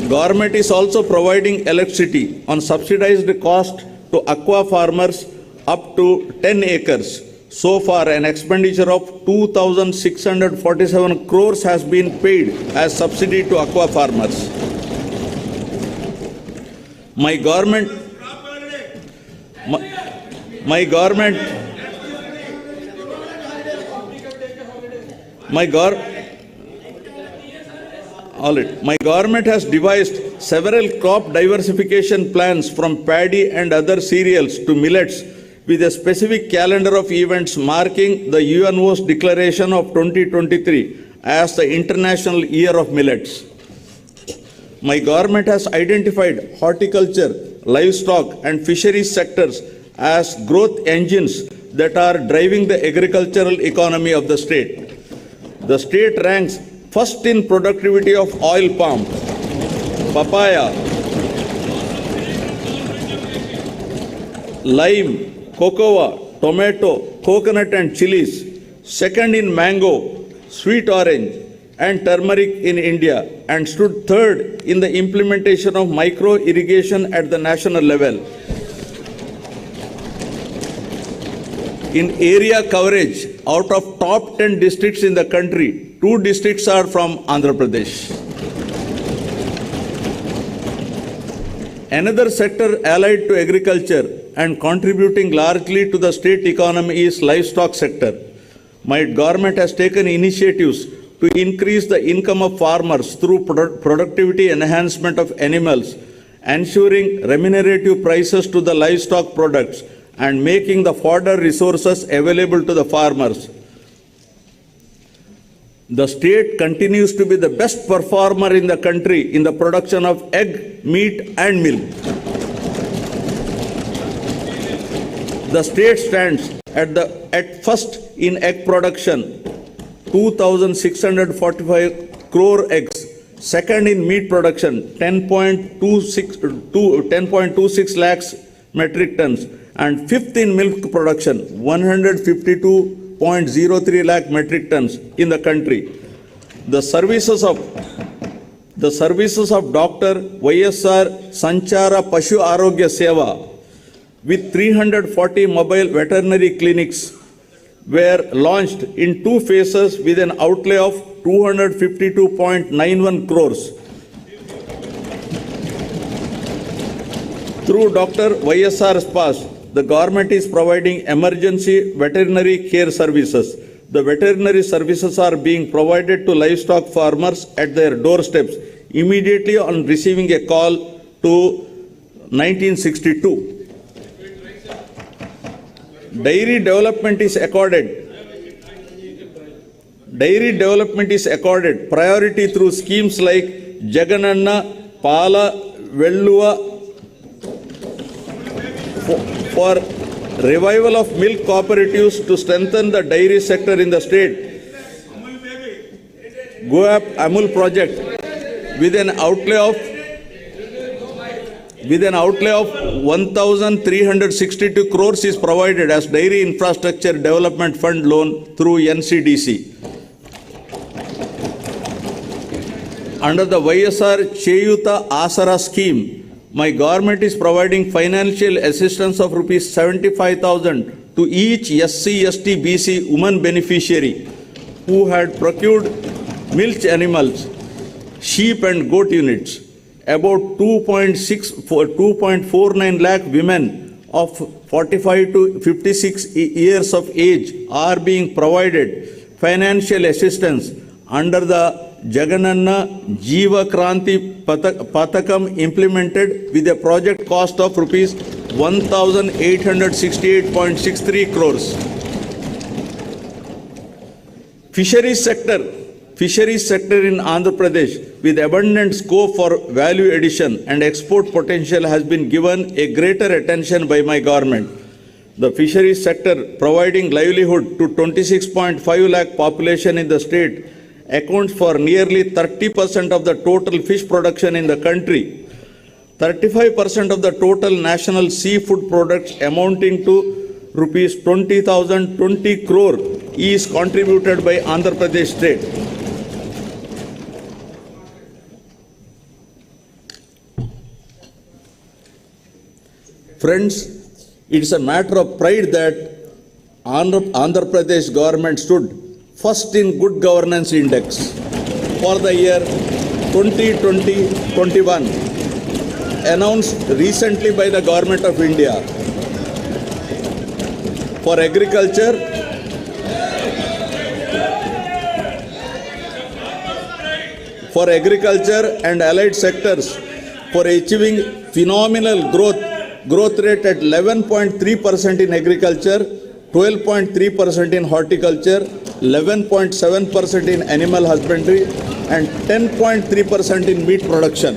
Government is also providing electricity on subsidized cost to aqua farmers up to 10 acres. So far, an expenditure of 2,647 crores has been paid as subsidy to aqua farmers. My government has devised several crop diversification plans from paddy and other cereals to millets with a specific calendar of events marking the UNO's declaration of 2023 as the International Year of Millets. My government has identified horticulture, livestock and fisheries sectors as growth engines that are driving the agricultural economy of the state. The state ranks first in productivity of oil palm, papaya, lime, cocoa, tomato, coconut and chilies, second in mango, sweet orange and turmeric in India, and stood third in the implementation of micro irrigation at the national level. In area coverage, out of top 10 districts in the country, 2 districts are from Andhra Pradesh. Another sector allied to agriculture and contributing largely to the state economy is livestock sector. My government has taken initiatives to increase the income of farmers through productivity enhancement of animals, ensuring remunerative prices to the livestock products and making the fodder resources available to the farmers. The state continues to be the best performer in the country in the production of egg, meat and milk. The state stands at first in egg production, 2,645 crore eggs. Second in meat production, 10.26 lakhs metric tons. And fifth in milk production, 152.03 lakh metric tons in the country. The services of Dr. YSR Sanchara Pashu Arogya Seva with 340 mobile veterinary clinics were launched in 2 phases with an outlay of 252.91 crores. Through Dr. YSR Spas, the government is providing emergency veterinary care services. The veterinary services are being provided to livestock farmers at their doorsteps immediately on receiving a call to 1962. Dairy development is accorded priority through schemes like Jagananna, Pala, Velluva, for revival of milk cooperatives to strengthen the dairy sector in the state. Go Up Amul project with an outlay of 1,362 crores is provided as Dairy Infrastructure Development Fund loan through NCDC. Under the YSR Cheyuta Asara scheme, my government is providing financial assistance of rupees 75,000 to each SC, ST, BC woman beneficiary who had procured milch animals sheep and goat units. About 2.49 lakh women of 45 to 56 years of age are being provided financial assistance under the Jagananna Jeeva Kranti Pathakam implemented with a project cost of rupees 1,868.63 crores. Fisheries sector in Andhra Pradesh with abundant scope for value addition and export potential has been given a greater attention by my government. The fisheries sector, providing livelihood to 26.5 lakh population in the state, accounts for nearly 30% of the total fish production in the country. 35% of the total national seafood products amounting to rupees 20,020 crore is contributed by Andhra Pradesh state. Friends, it is a matter of pride that Andhra Pradesh government stood first in Good Governance Index for the year 2020-21, announced recently by the Government of India. For agriculture and allied sectors, for achieving phenomenal growth rate at 11.3% in agriculture, 12.3% in horticulture, 11.7% in animal husbandry, and 10.3% in meat production.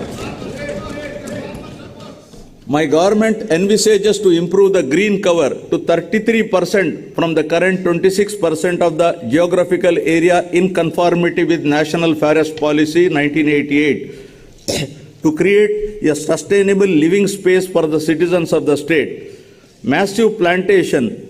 My government envisages to improve the green cover to 33% from the current 26% of the geographical area in conformity with National Forest Policy 1988 to create a sustainable living space for the citizens of the state. Massive plantation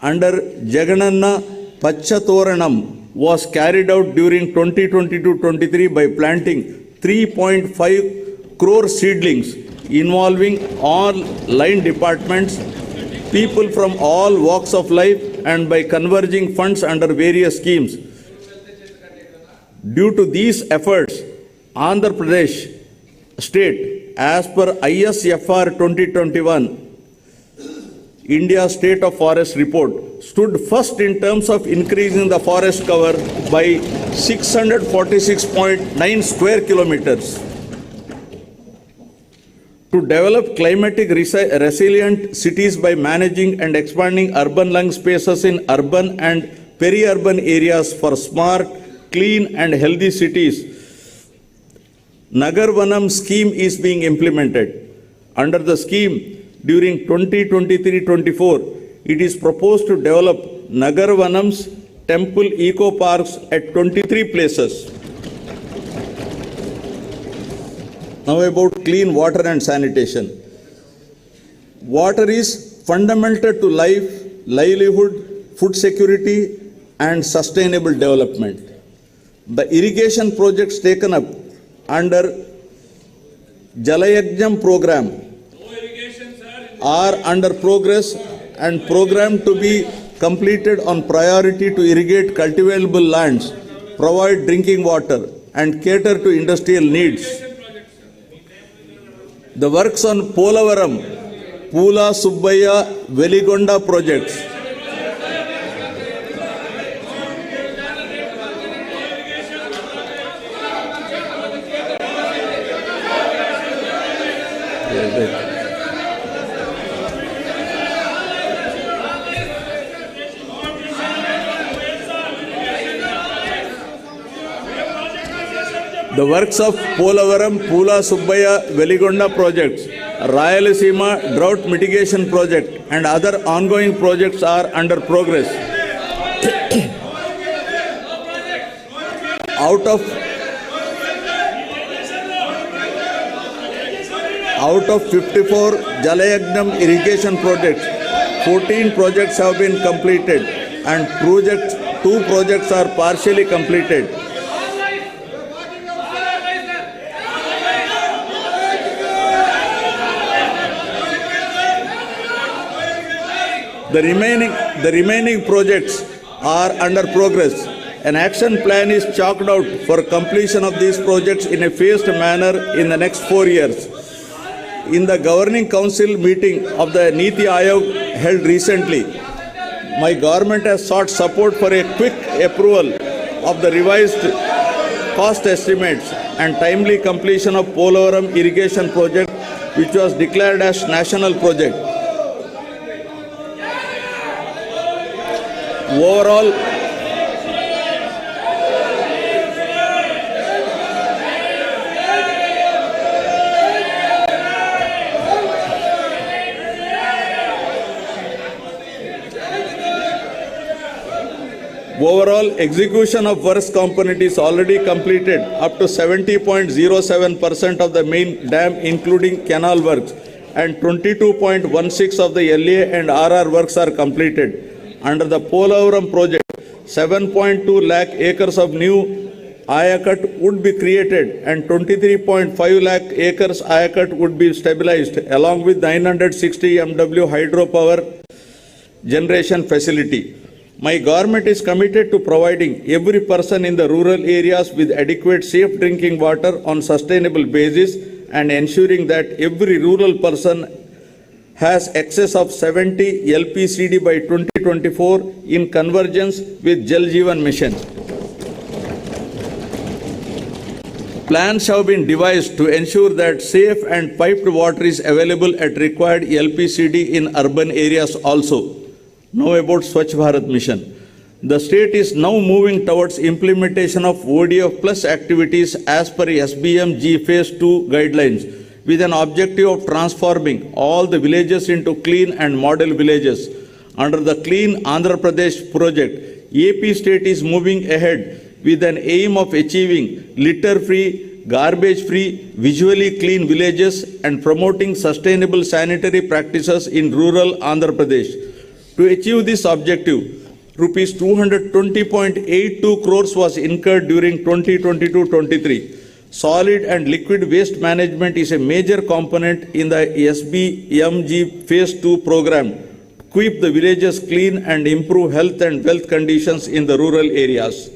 under Jagananna Pachatoranam was carried out during 2022-23 by planting 3.5 crore seedlings involving all line departments, people from all walks of life, and by converging funds under various schemes. Due to these efforts, Andhra Pradesh state, as per ISFR 2021, India State of Forest Report, stood first in terms of increasing the forest cover by 646.9 square kilometers. To develop climatic resilient cities by managing and expanding urban lung spaces in urban and peri-urban areas for smart, clean and healthy cities, Nagar Vanam scheme is being implemented. Under the scheme, during 2023-24, it is proposed to develop Nagar Vanam's temple eco parks at 23 places. Now about clean water and sanitation. Water is fundamental to life, livelihood, food security and sustainable development. The irrigation projects taken up under Jalayajnam program are under progress and programmed to be completed on priority to irrigate cultivable lands, provide drinking water and cater to industrial needs. The works on Polavaram, Pula Subbaya, Veligonda projects the works of Polavaram, Pula Subbaya, Veligonda projects, Rayalaseema drought mitigation project and other ongoing projects are under progress. Out of 54 Jalayajnam irrigation projects, 14 projects have been completed and 2 projects are partially completed. The remaining projects are under progress An action plan is chalked out for completion of these projects in a phased manner in the next 4 years. In the governing council meeting of the Niti Aayog held recently, my government has sought support for a quick approval of the revised cost estimates and timely completion of Polavaram irrigation project, which was declared as national project. Overall, execution of works component is already completed up to 70.07% of the main dam, including canal works, and 22.16% of the LA and RR works are completed. Under the Polavaram project, 7.2 lakh acres of new aakeru would be created and 23.5 lakh acres aakeru would be stabilized, along with 960 MW hydropower generation facility. My government is committed to providing every person in the rural areas with adequate safe drinking water on sustainable basis and ensuring that every rural person has access of 70 LPCD by 2024 in convergence with Jal Jeevan Mission. Plans have been devised to ensure that safe and piped water is available at required LPCD in urban areas also. Now about Swachh Bharat Mission. The state is now moving towards implementation of ODF plus activities as per SBM G Phase 2 guidelines, with an objective of transforming all the villages into clean and model villages. Under the Clean Andhra Pradesh project, AP state is moving ahead with an aim of achieving litter-free, garbage-free, visually clean villages and promoting sustainable sanitary practices in rural Andhra Pradesh. To achieve this objective, rupees 220.82 crores was incurred during 2022-23. Solid and liquid waste management is a major component in the SBMG Phase 2 program to keep the villages clean and improve health and wealth conditions in the rural areas.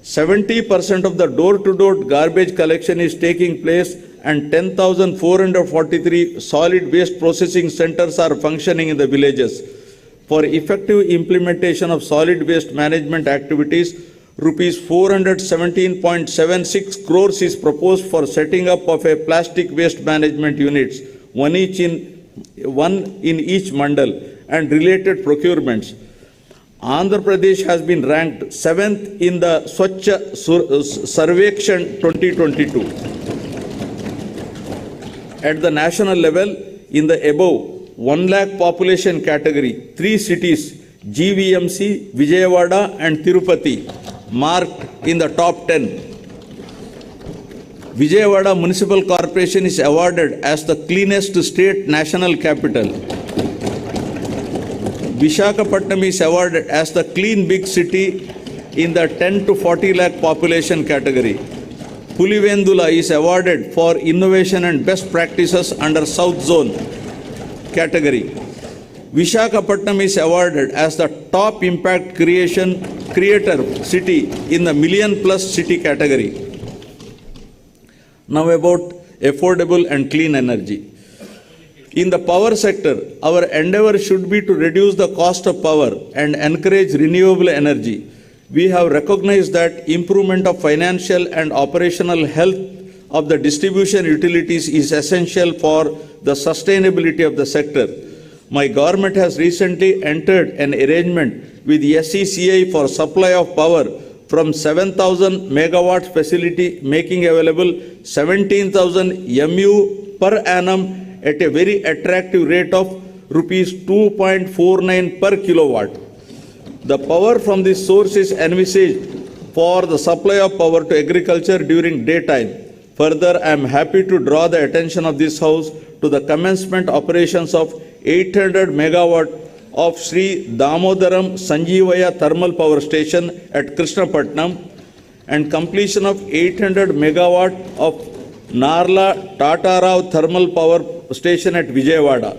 70% of the door-to-door garbage collection is taking place and 10,443 solid waste processing centers are functioning in the villages. For effective implementation of solid waste management activities, rupees 417.76 crores is proposed for setting up of a plastic waste management units, one in each mandal, and related procurements. Andhra Pradesh has been ranked 7th in the Swachh Sarvekshan 2022. At the national level, in the above 1 lakh population category, 3 cities, GVMC, Vijayawada and Tirupati, marked in the top 10. Vijayawada Municipal Corporation is awarded as the cleanest state national capital. Visakhapatnam is awarded as the clean big city in the 10 to 40 lakh population category. Pulivendula is awarded for innovation and best practices under South Zone category. Visakhapatnam is awarded as the top impact creator city in the million plus city category. Now about affordable and clean energy. In the power sector, our endeavor should be to reduce the cost of power and encourage renewable energy. We have recognized that improvement of financial and operational health of the distribution utilities is essential for the sustainability of the sector. My government has recently entered an arrangement with SECI for supply of power from 7,000 megawatts facility, making available 17,000 MU per annum at a very attractive rate of rupees 2.49 per kilowatt. The power from this source is envisaged for the supply of power to agriculture during daytime. Further, I am happy to draw the attention of this House to the commencement operations of 800 megawatt of Sri Damodaram Sanjeevaya Thermal Power Station at Krishnapatnam and completion of 800 megawatt of Narla Tatarao Thermal Power Station at Vijayawada.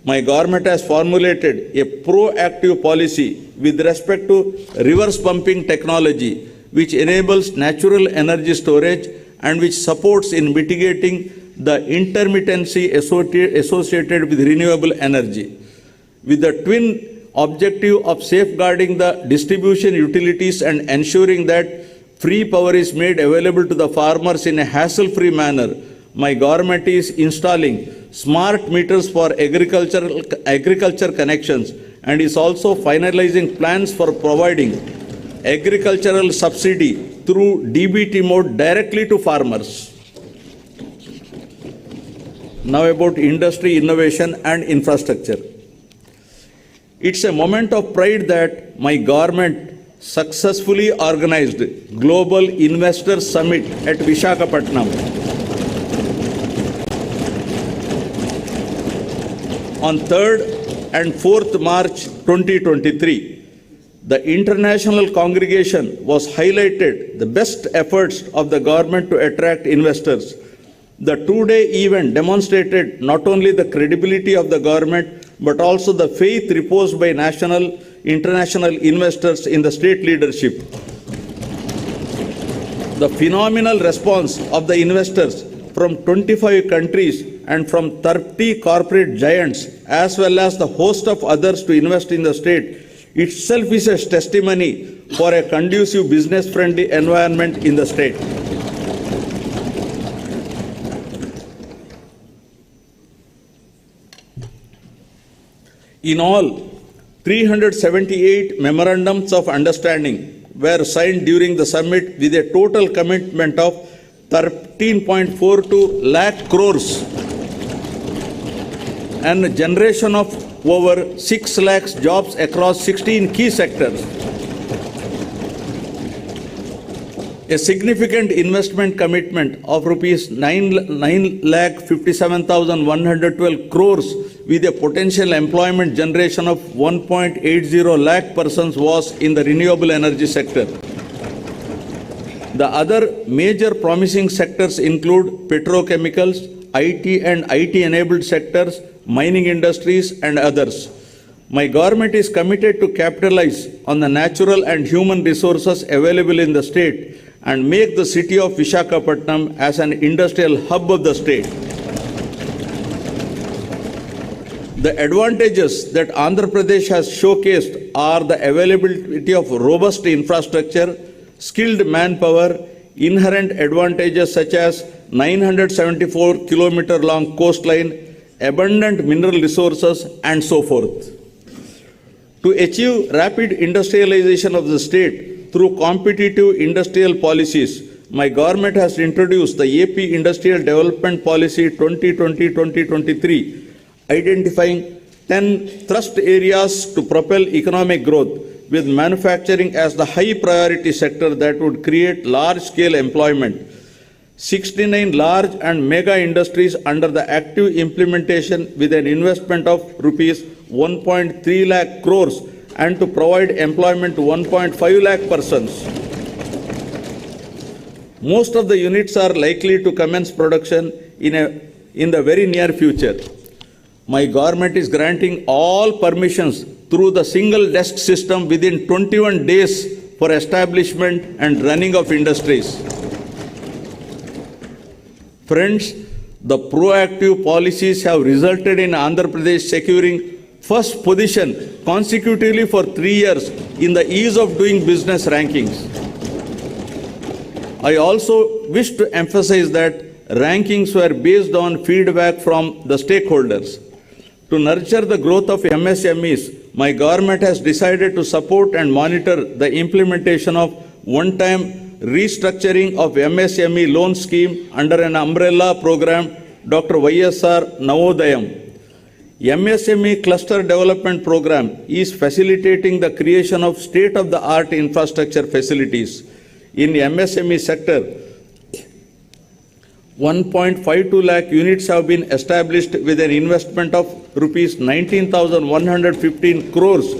My government has formulated a proactive policy with respect to reverse pumping technology, which enables natural energy storage and which supports in mitigating the intermittency associated with renewable energy. With the twin objective of safeguarding the distribution utilities and ensuring that free power is made available to the farmers in a hassle-free manner, my government is installing smart meters for agriculture connections and is also finalizing plans for providing agricultural subsidy through DBT mode directly to farmers. Now about industry, innovation and infrastructure. It's a moment of pride that my government successfully organized Global Investor Summit at Visakhapatnam on 3rd and 4th March 2023. The international congregation was highlighted the best efforts of the government to attract investors. The two-day event demonstrated not only the credibility of the government but also the faith reposed by national, international investors in the state leadership. The phenomenal response of the investors from 25 countries and from 30 corporate giants, as well as the host of others to invest in the state, itself is a testimony for a conducive business-friendly environment in the state. In all, 378 memorandums of understanding were signed during the summit with a total commitment of 13.42 lakh crores and a generation of over 6 lakhs jobs across 16 key sectors. A significant investment commitment of rupees 9,57,112 crores with a potential employment generation of 1.80 lakh persons was in the renewable energy sector. The other major promising sectors include petrochemicals, IT and IT-enabled sectors, mining industries and others. My government is committed to capitalize on the natural and human resources available in the state and make the city of Visakhapatnam as an industrial hub of the state. The advantages that Andhra Pradesh has showcased are the availability of robust infrastructure, skilled manpower, inherent advantages such as 974-kilometer long coastline, abundant mineral resources, and so forth. To achieve rapid industrialization of the state through competitive industrial policies, my government has introduced the AP Industrial Development Policy 2020-2023, identifying 10 thrust areas to propel economic growth, with manufacturing as the high priority sector that would create large-scale employment. 69 large and mega industries under the active implementation with an investment of rupees 1.3 lakh crores and to provide employment to 1.5 lakh persons. Most of the units are likely to commence production in the very near future. My government is granting all permissions through the single desk system within 21 days for establishment and running of industries. Friends, the proactive policies have resulted in Andhra Pradesh securing first position consecutively for 3 years in the ease of doing business rankings. I also wish to emphasize that rankings were based on feedback from the stakeholders. To nurture the growth of MSMEs, my government has decided to support and monitor the implementation of one-time restructuring of MSME loan scheme under an umbrella program, Dr. YSR Navodayam. MSME Cluster Development Program is facilitating the creation of state-of-the-art infrastructure facilities. In the MSME sector, 1.52 lakh units have been established with an investment of rupees 19,115 crores,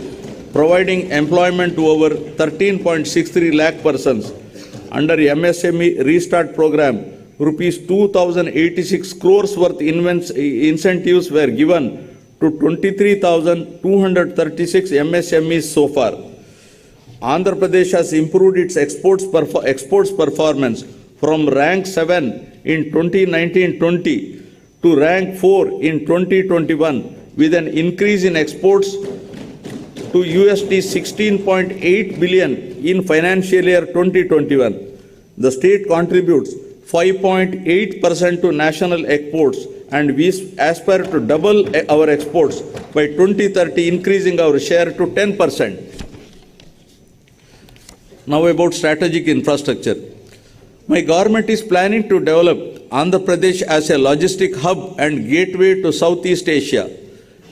providing employment to over 13.63 lakh persons. Under MSME Restart Program, rupees 2,086 crores worth incentives were given to 23,236 MSMEs so far. Andhra Pradesh has improved its exports performance from rank 7 in 2019-20 to rank 4 in 2021 with an increase in exports to USD 16.8 billion in financial year 2021. The state contributes 5.8% to national exports, and we aspire to double our exports by 2030, increasing our share to 10%. Now about strategic infrastructure. My government is planning to develop Andhra Pradesh as a logistic hub and gateway to Southeast Asia.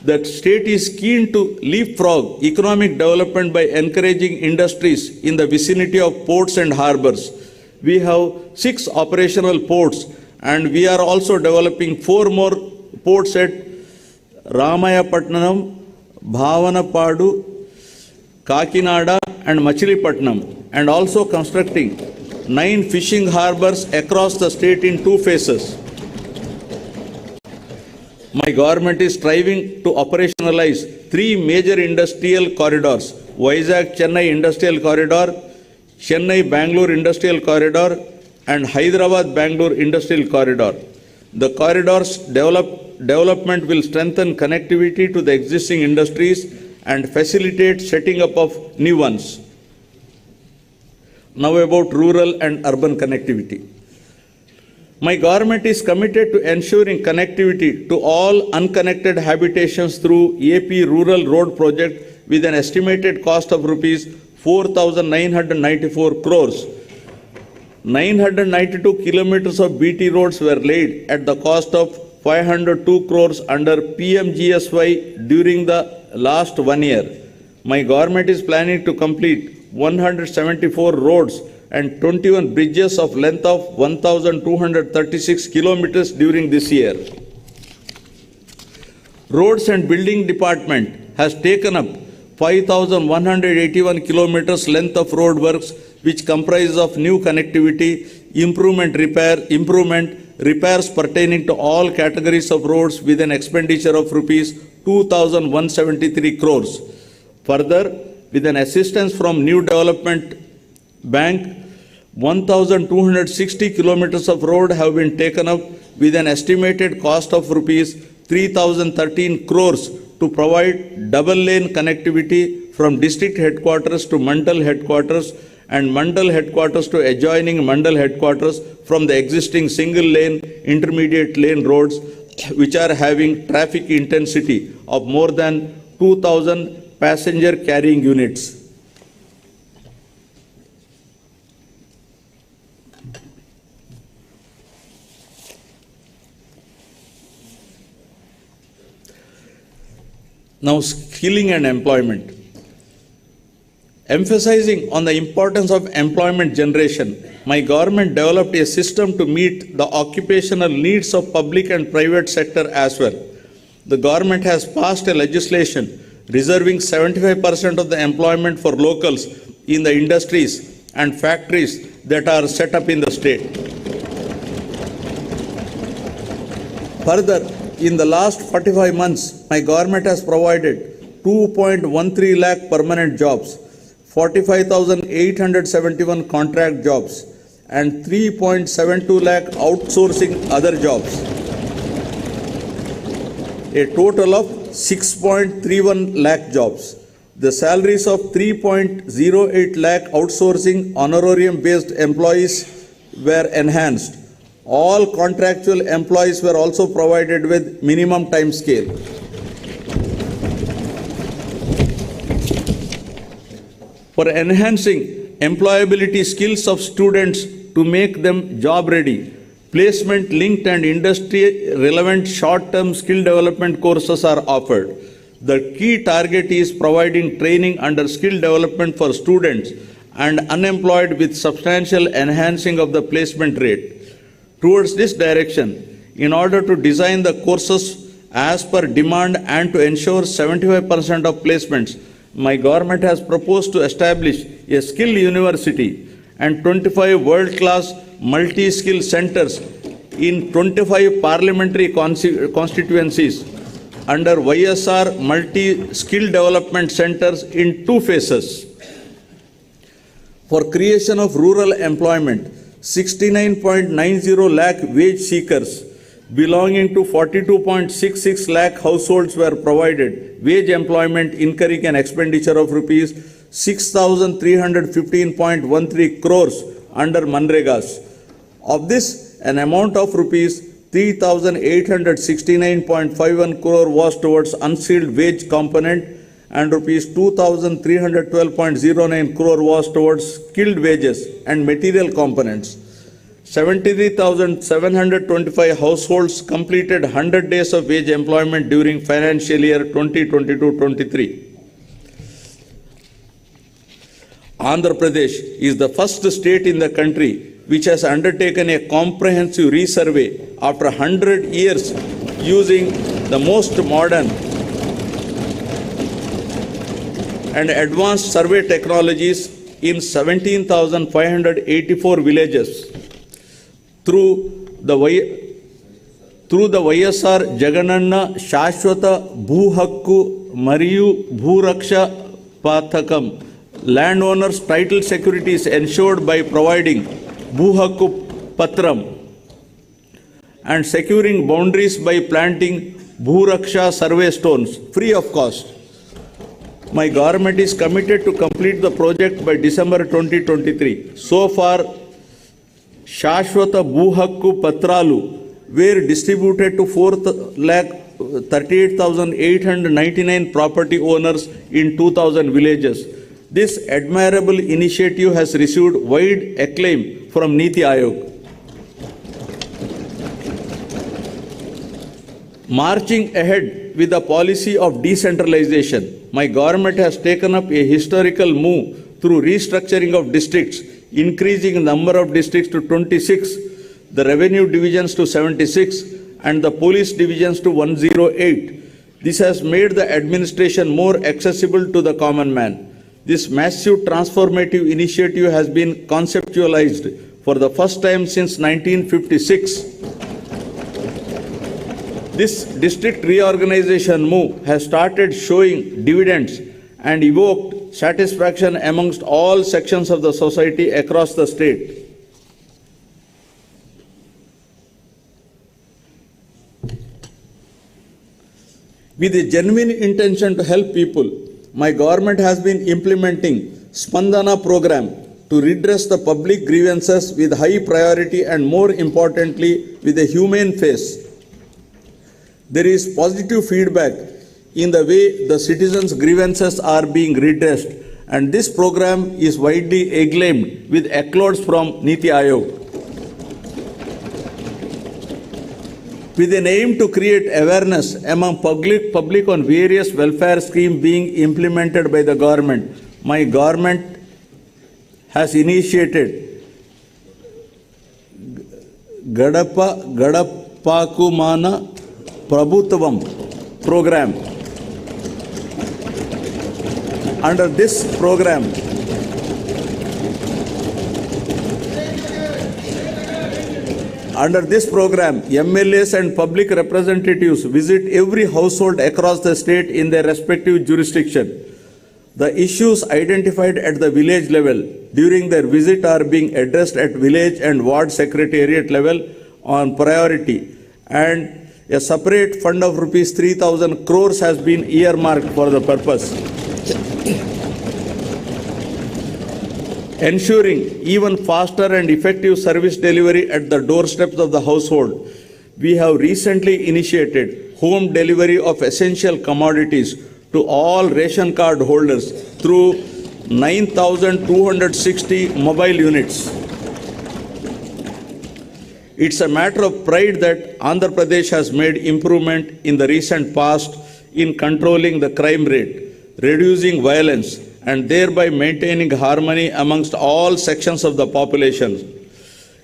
The state is keen to leapfrog economic development by encouraging industries in the vicinity of ports and harbors. We have 6 operational ports, and we are also developing 4 more ports at Ramayapatnam, Bhavanapadu, Kakinada and Machilipatnam, and also constructing 9 fishing harbors across the state in 2 phases. My government is striving to operationalize 3 major industrial corridors: Vizag-Chennai Industrial Corridor, Chennai-Bangalore Industrial Corridor, and Hyderabad-Bangalore Industrial Corridor. The corridors development will strengthen connectivity to the existing industries and facilitate setting up of new ones. Now about rural and urban connectivity. My government is committed to ensuring connectivity to all unconnected habitations through AP Rural Road Project with an estimated cost of rupees 4,994 crores. 992 kilometers of BT roads were laid at the cost of 502 crores under PMGSY during the last 1 year. My government is planning to complete 174 roads and 21 bridges of length of 1,236 kilometers during this year. Roads and Building Department has taken up 5,181 kilometers length of road works, which comprise of new connectivity, repairs pertaining to all categories of roads with an expenditure of rupees 2,173 crores. Further, with an assistance from New Development Bank, 1,260 kilometers of road have been taken up with an estimated cost of rupees 3,013 crores to provide double lane connectivity from district headquarters to Mandal headquarters and Mandal headquarters to adjoining Mandal headquarters from the existing single lane, intermediate lane roads, which are having traffic intensity of more than 2,000 passenger carrying units. Now, skilling and employment. Emphasizing on the importance of employment generation, my government developed a system to meet the occupational needs of public and private sector as well. The government has passed a legislation reserving 75% of the employment for locals in the industries and factories that are set up in the state. Further, in the last 45 months, my government has provided 2.13 lakh permanent jobs, 45,871 contract jobs, and 3.72 lakh outsourcing other jobs. A total of 6.31 lakh jobs. The salaries of 3.08 lakh outsourcing honorarium-based employees were enhanced. All contractual employees were also provided with minimum time scale. For enhancing employability skills of students to make them job ready, placement linked and industry relevant short-term skill development courses are offered. The key target is providing training under skill development for students and unemployed with substantial enhancing of the placement rate. Towards this direction, in order to design the courses as per demand and to ensure 75% of placements, my government has proposed to establish a skill university and 25 world-class multi-skill centers in 25 parliamentary constituencies under YSR multi-skill development centers in 2 phases. for creation of rural employment. 69.90 lakh wage seekers belonging to 42.66 lakh households were provided wage employment, incurring an expenditure of rupees 6,315.13 crores under Manregas. Of this, an amount of rupees 3,869.51 crore was towards unsealed wage component and rupees 2,312.09 crore was towards skilled wages and material components. 73,725 households completed 100 days of wage employment during financial year 2022-23. Andhra Pradesh is the first state in the country which has undertaken a comprehensive resurvey after 100 years using the most modern and advanced survey technologies in 17,584 villages. Through the YSR Jagananna Shashwata Bhuu Mariyu Bhuraksha Pathakam, landowners' title security is ensured by providing Bhuu Patram and securing boundaries by planting Bhuraksha survey stones free of cost. My government is committed to complete the project by December 2023. So far, Shashwata Bhuu Patralu were distributed to 4,38,899 property owners in 2,000 villages. This admirable initiative has received wide acclaim from Niti Aayog. Marching ahead with the policy of decentralization, my government has taken up a historical move through restructuring of districts, increasing the number of districts to 26, the revenue divisions to 76, and the police divisions to 108. This has made the administration more accessible to the common man. This massive transformative initiative has been conceptualized for the first time since 1956. This district reorganization move has started showing dividends and evoked satisfaction amongst all sections of the society across the state. With a genuine intention to help people, my government has been implementing Spandana program to redress the public grievances with high priority and, more importantly, with a humane face. There is positive feedback in the way the citizens' grievances are being redressed, and this program is widely acclaimed with accolades from Niti Aayog. With an aim to create awareness among public on various welfare schemes being implemented by the government, my government has initiated Gadapakumana Prabhutvam program. Under this program, MLAs and public representatives visit every household across the state in their respective jurisdiction. The issues identified at the village level during their visit are being addressed at village and ward secretariat level on priority, and a separate fund of rupees 3,000 crores has been earmarked for the purpose. Ensuring even faster and effective service delivery at the doorsteps of the household, we have recently initiated home delivery of essential commodities to all ration card holders through 9,260 mobile units. It's a matter of pride that Andhra Pradesh has made improvement in the recent past in controlling the crime rate, reducing violence, and thereby maintaining harmony amongst all sections of the population.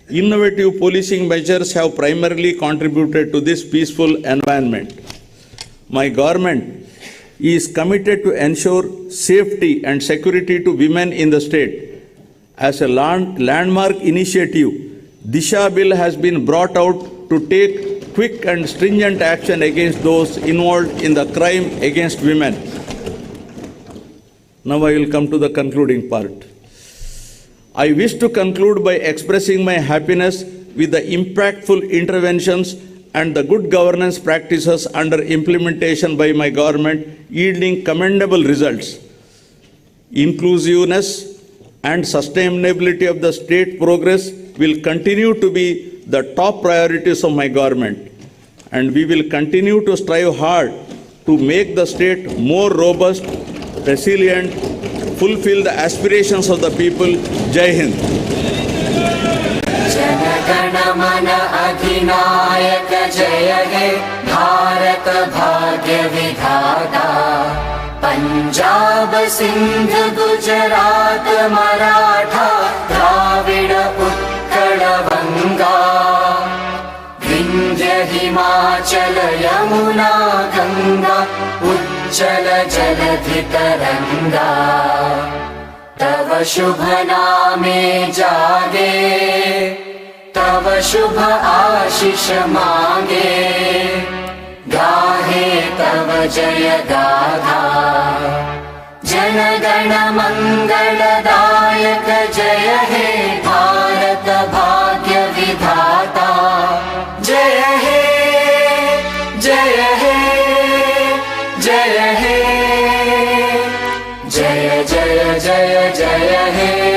Innovative policing measures have primarily contributed to this peaceful environment. My government is committed to ensure safety and security to women in the state. As a landmark initiative, Disha Bill has been brought out to take quick and stringent action against those involved in the crime against women. Now I will come to the concluding part. I wish to conclude by expressing my happiness with the impactful interventions and the good governance practices under implementation by my government yielding commendable results. Inclusiveness and sustainability of the state progress will continue to be the top priorities of my government, and we will continue to strive hard to make the state more robust, resilient, fulfill the aspirations of the people. Jai Hind. Jana Gana मन अधिनायक जय हे भारत भाग्य विधाता पंजाब सिंध गुजरात मराठा द्राविड उत्कल बंगा विंध्य हिमाचल यमुना गंगा उज्जल जलधि तरंगा तव शुभ नामे जागे तव शुभ आशीष मांगे गाहे तव जय गाथा जन गण मंगलदायक जय हे भारत भाग्य विधाता जय हे जय हे जय हे जय जय जय जय हे